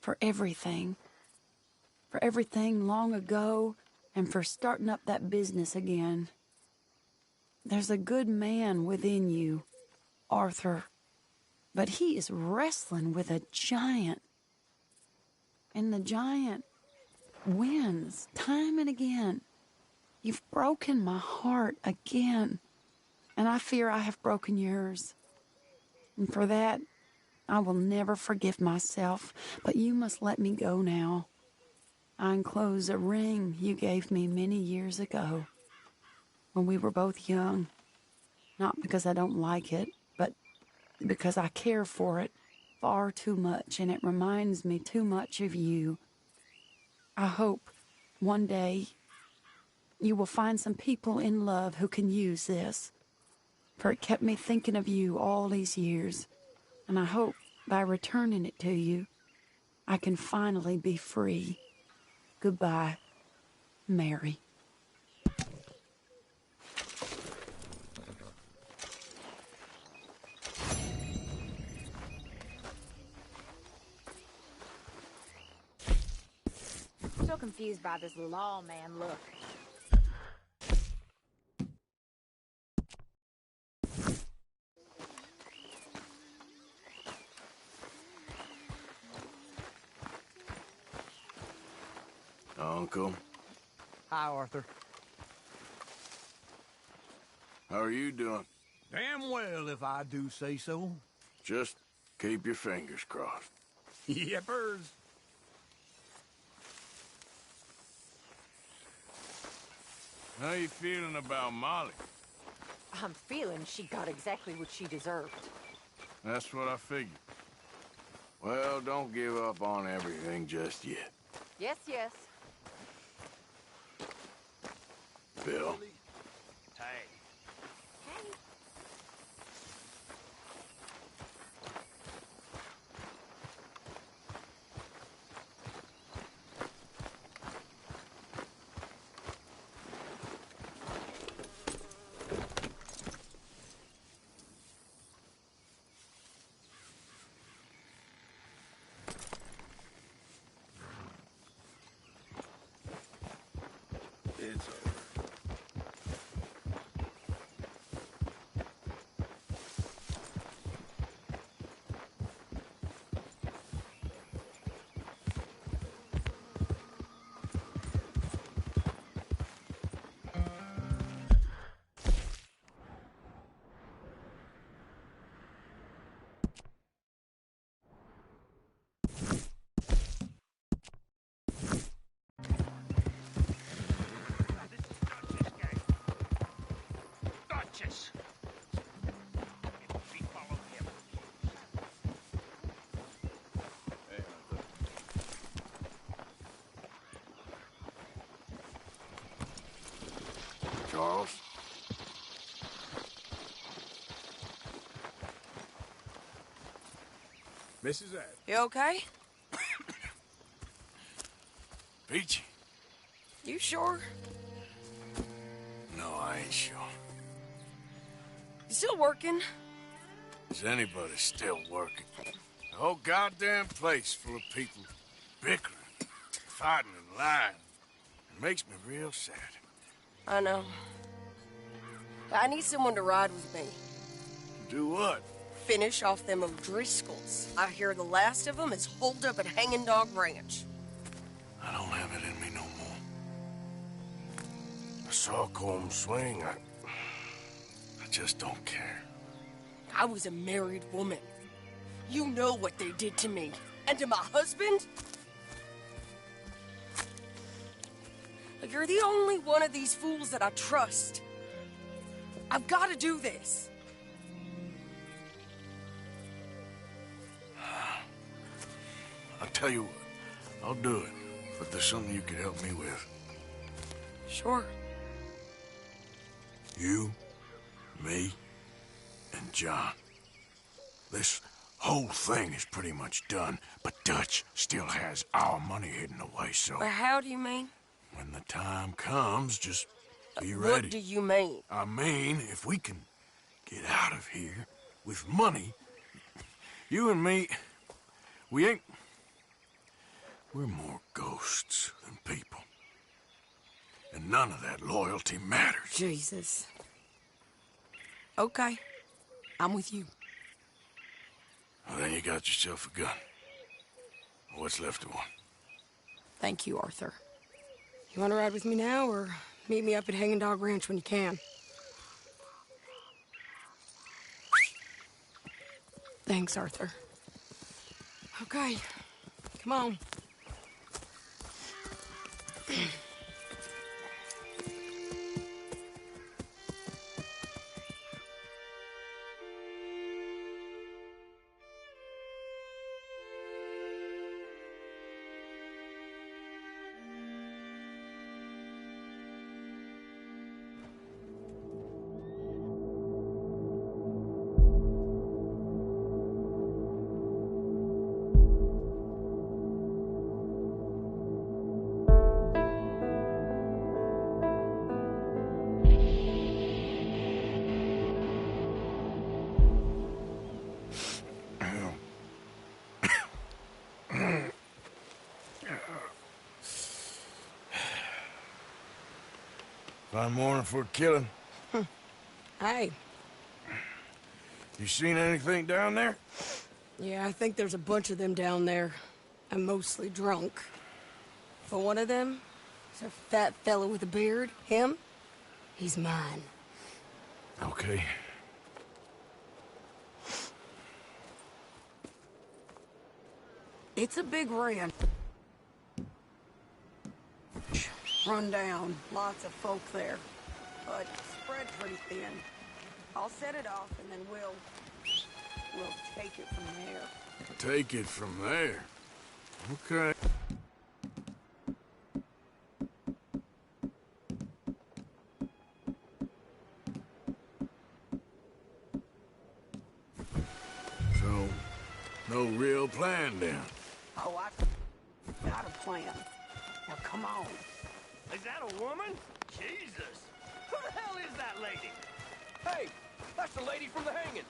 for everything. For everything long ago, and for starting up that business again. There's a good man within you, Arthur. But he is wrestling with a giant. And the giant wins time and again. You've broken my heart again. And I fear I have broken yours. And for that, I will never forgive myself. But you must let me go now. I enclose a ring you gave me many years ago, when we were both young. Not because I don't like it, but because I care for it far too much, and it reminds me too much of you. I hope one day you will find some people in love who can use this, for it kept me thinking of you all these years, and I hope by returning it to you, I can finally be free. Goodbye, Mary. I'm so confused by this lawman look. Uncle, Hi, Arthur. how are you doing? Damn well, if I do say so. Just keep your fingers crossed. Yippers. How you feeling about Molly? I'm feeling she got exactly what she deserved. That's what I figured. Well, don't give up on everything just yet. Yes, yes. Bill? Hey. It's over. Duchess. We follow him. Charles? Mrs. Adams. You okay? Peachy? You sure? No, I ain't sure. You still working? Is anybody still working? The whole goddamn place full of people bickering, fighting and lying. It makes me real sad. I know. I need someone to ride with me. Do what? Finish off them O'Driscolls. I hear the last of them is holed up at Hanging Dog Ranch. I don't have it in me no more. I saw Colm swing. I just don't care. I was a married woman. You know what they did to me. And to my husband? You're the only one of these fools that I trust. I've got to do this. I'll tell you what. I'll do it. But there's something you could help me with. Sure. You, me, and John. This whole thing is pretty much done, but Dutch still has our money hidden away, so... Well, how do you mean? When the time comes, just be ready. What do you mean? I mean, if we can get out of here with money, you and me, we ain't... We're more ghosts than people. And none of that loyalty matters. Jesus. Okay. I'm with you. Well, then you got yourself a gun. What's left of one. Thank you, Arthur. You want to ride with me now, or meet me up at Hanging Dog Ranch when you can? Thanks, Arthur. Okay. Come on. Fine morning for a killing. Hey. You seen anything down there? Yeah, I think there's a bunch of them down there. I'm mostly drunk. But one of them is a fat fella with a beard. Him? He's mine. Okay. It's a big ranch. Run down. Lots of folk there. But spread pretty thin. I'll set it off and then we'll take it from there. Take it from there. Okay. So, no real plan then? Oh, I got a plan. Now come on. Is that a woman? Jesus! Who the hell is that lady? Hey, that's the lady from the hanging.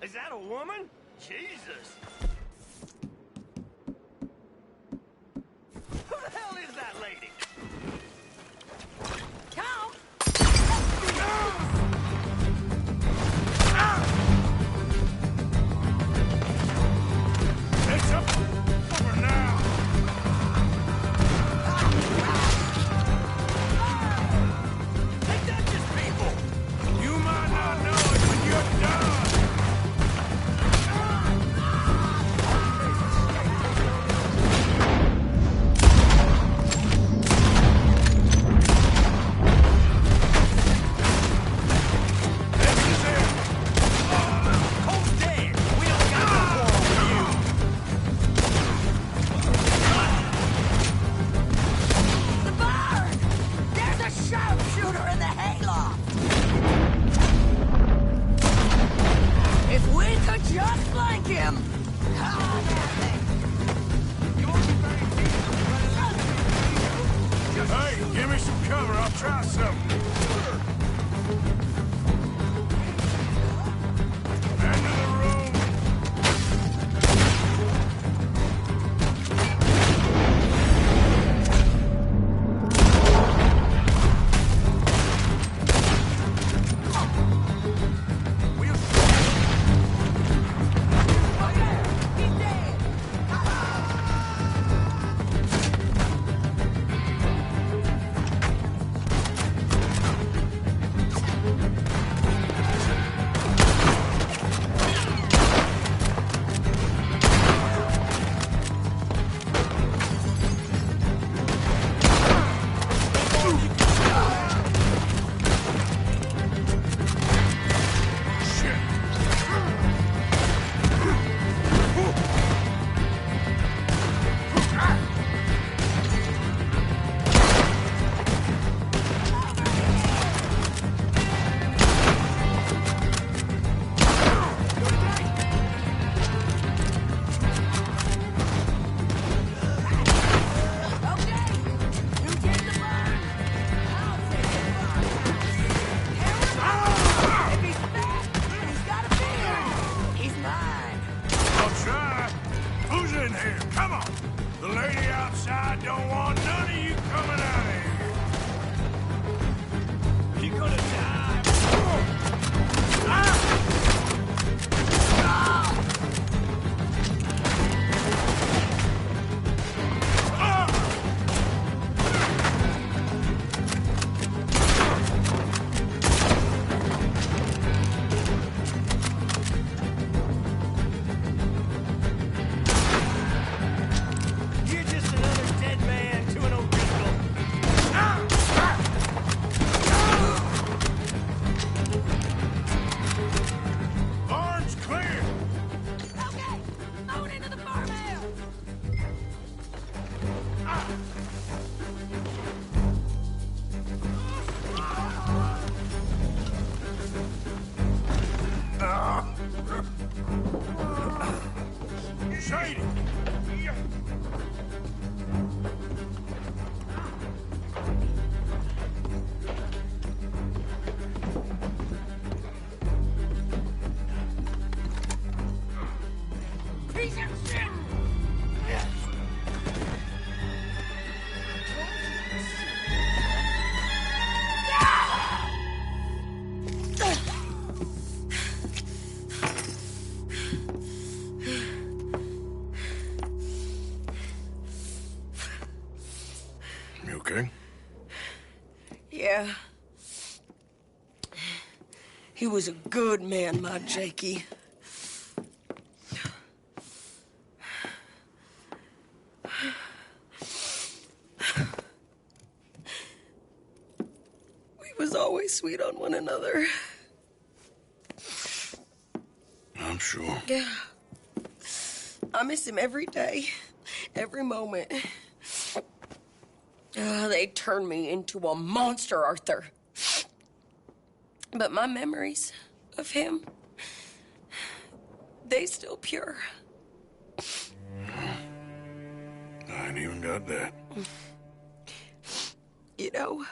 Is that a woman? Jesus! Who the hell is that lady? Count! It's up over now. They Dutchess people! You might not know it, but you're done. Give me some cover, I'll try something. Into the room. Yeah. He was a good man, my Jakey. We was always sweet on one another. I'm sure. Yeah. I miss him every day, every moment. They turned me into a monster, Arthur. But my memories of him, they still pure. I ain't even got that. You know,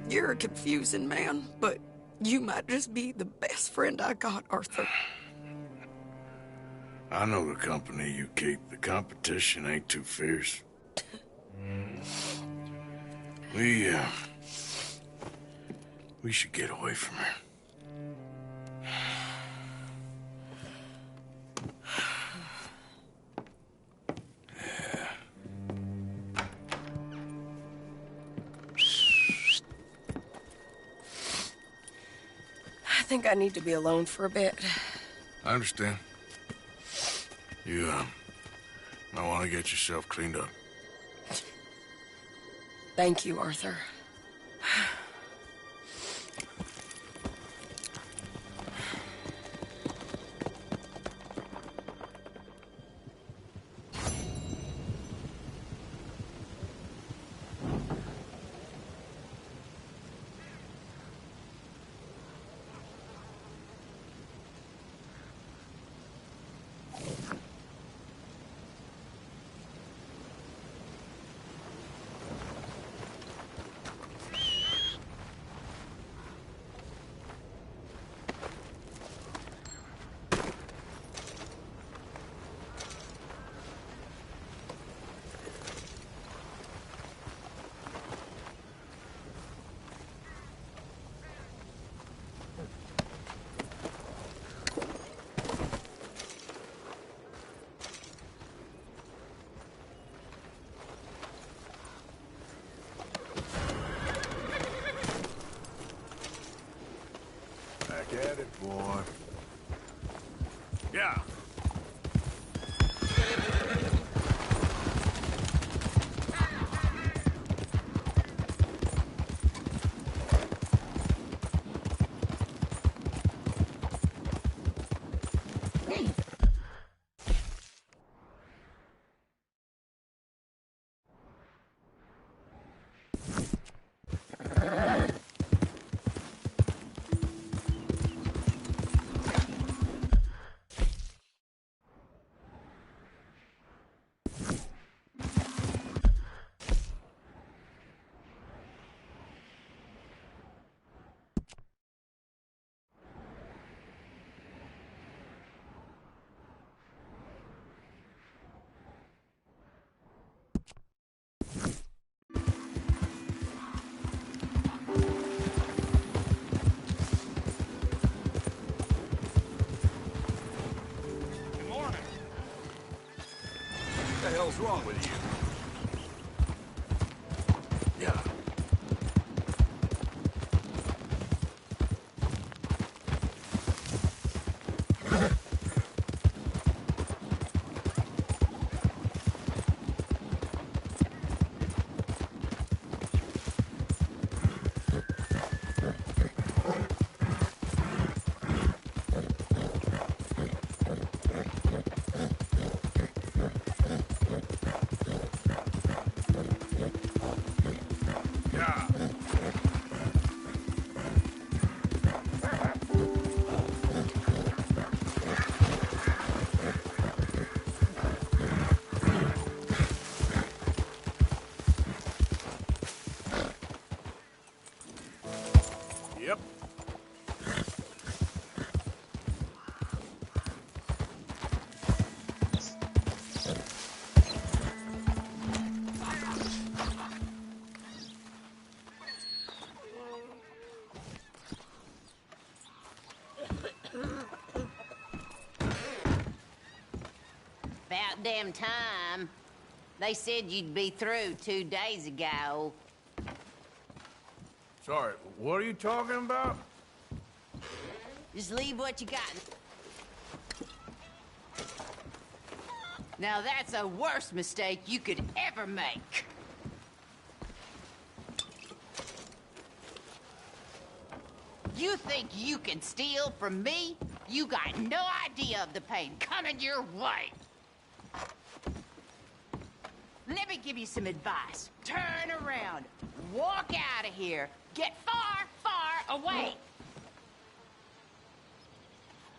you're a confusing man, but you might just be the best friend I got, Arthur. I know the company you keep. The competition ain't too fierce. We should get away from her. I think I need to be alone for a bit. I understand. You, might want to get yourself cleaned up. Thank you, Arthur. boy. Yeah. What the hell's wrong with you? Yeah. Yep. About damn time. They said you'd be through 2 days ago. Sorry, what are you talking about? Just leave what you got. Now that's the worst mistake you could ever make. You think you can steal from me? You got no idea of the pain coming your way. Let me give you some advice. Turn around. Walk out of here. Get far, far away.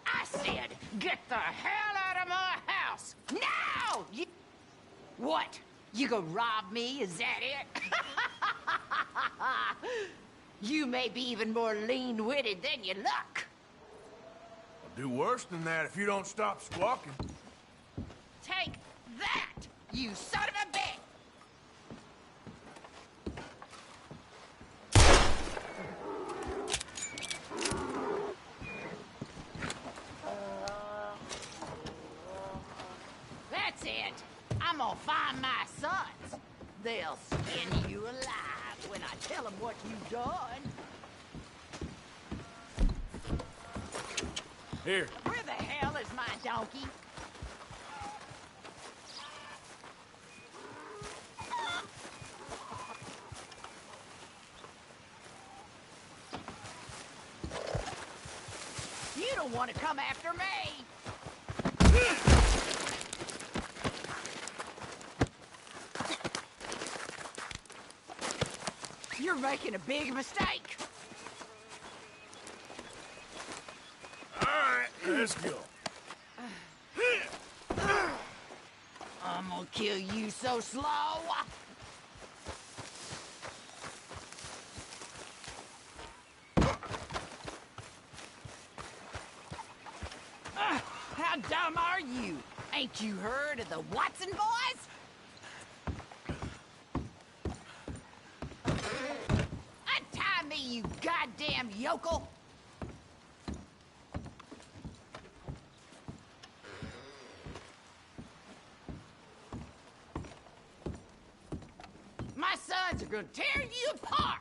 I said, get the hell out of my house. Now! What? You gonna rob me? Is that it? You may be even more lean-witted than you look. I'll do worse than that if you don't stop squawking. Take that, you son of a bitch! That's it. I'm gonna find my sons. They'll skin you alive when I tell them what you've done. Here. Where the hell is my donkey? You don't want to come after me. You're making a big mistake. All right, let's go. I'm gonna kill you so slow. How dumb are you? Ain't you heard of the Watson boys? Untie me, you goddamn yokel! My sons are gonna tear you apart!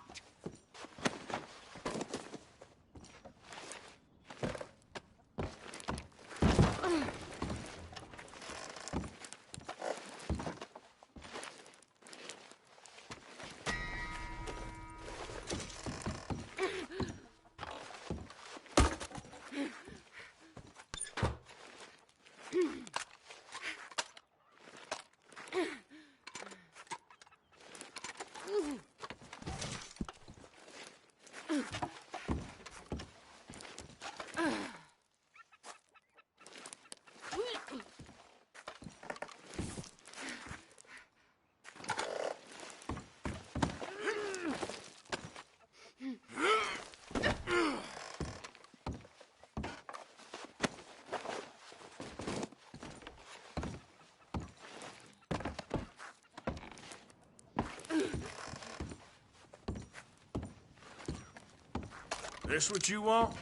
This what you want?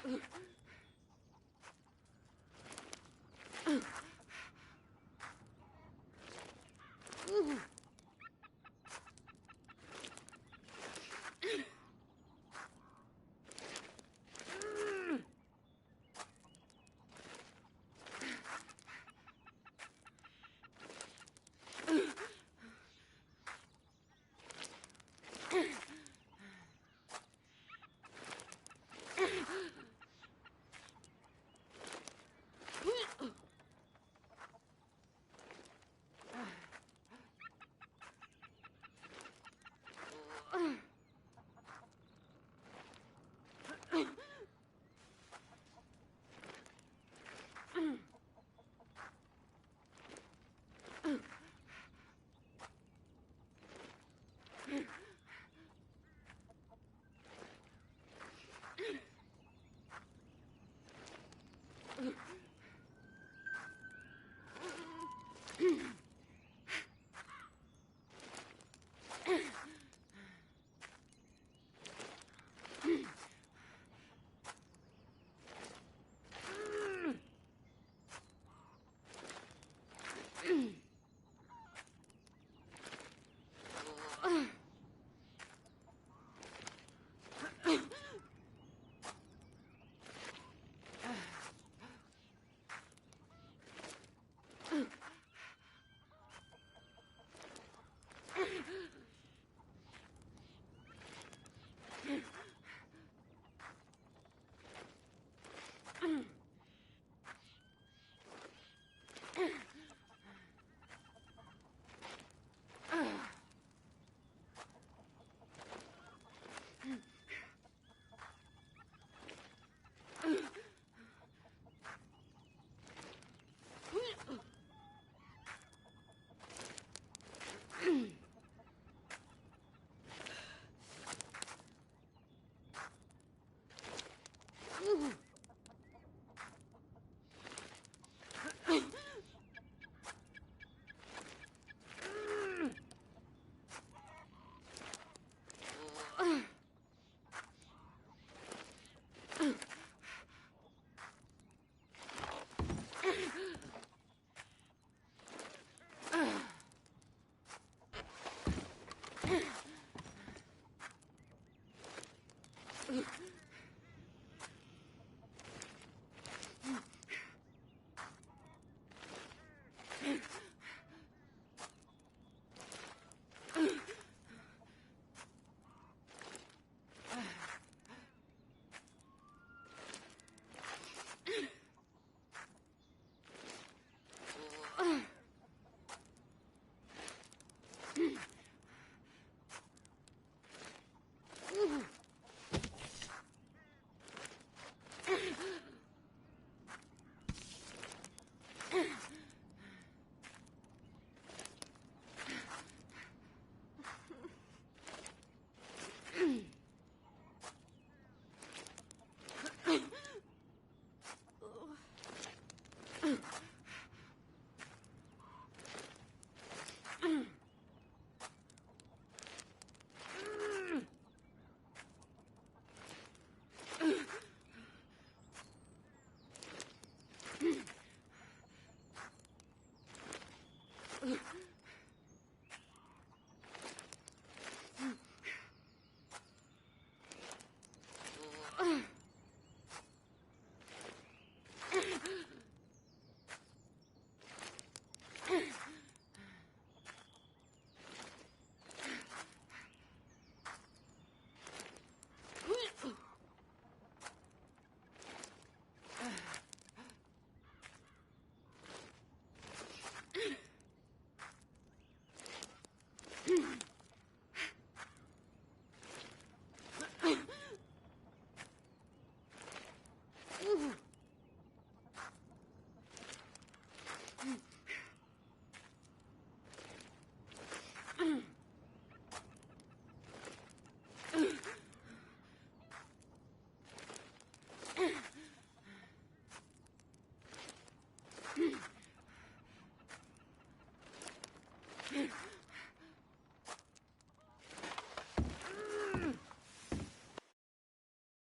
Mm.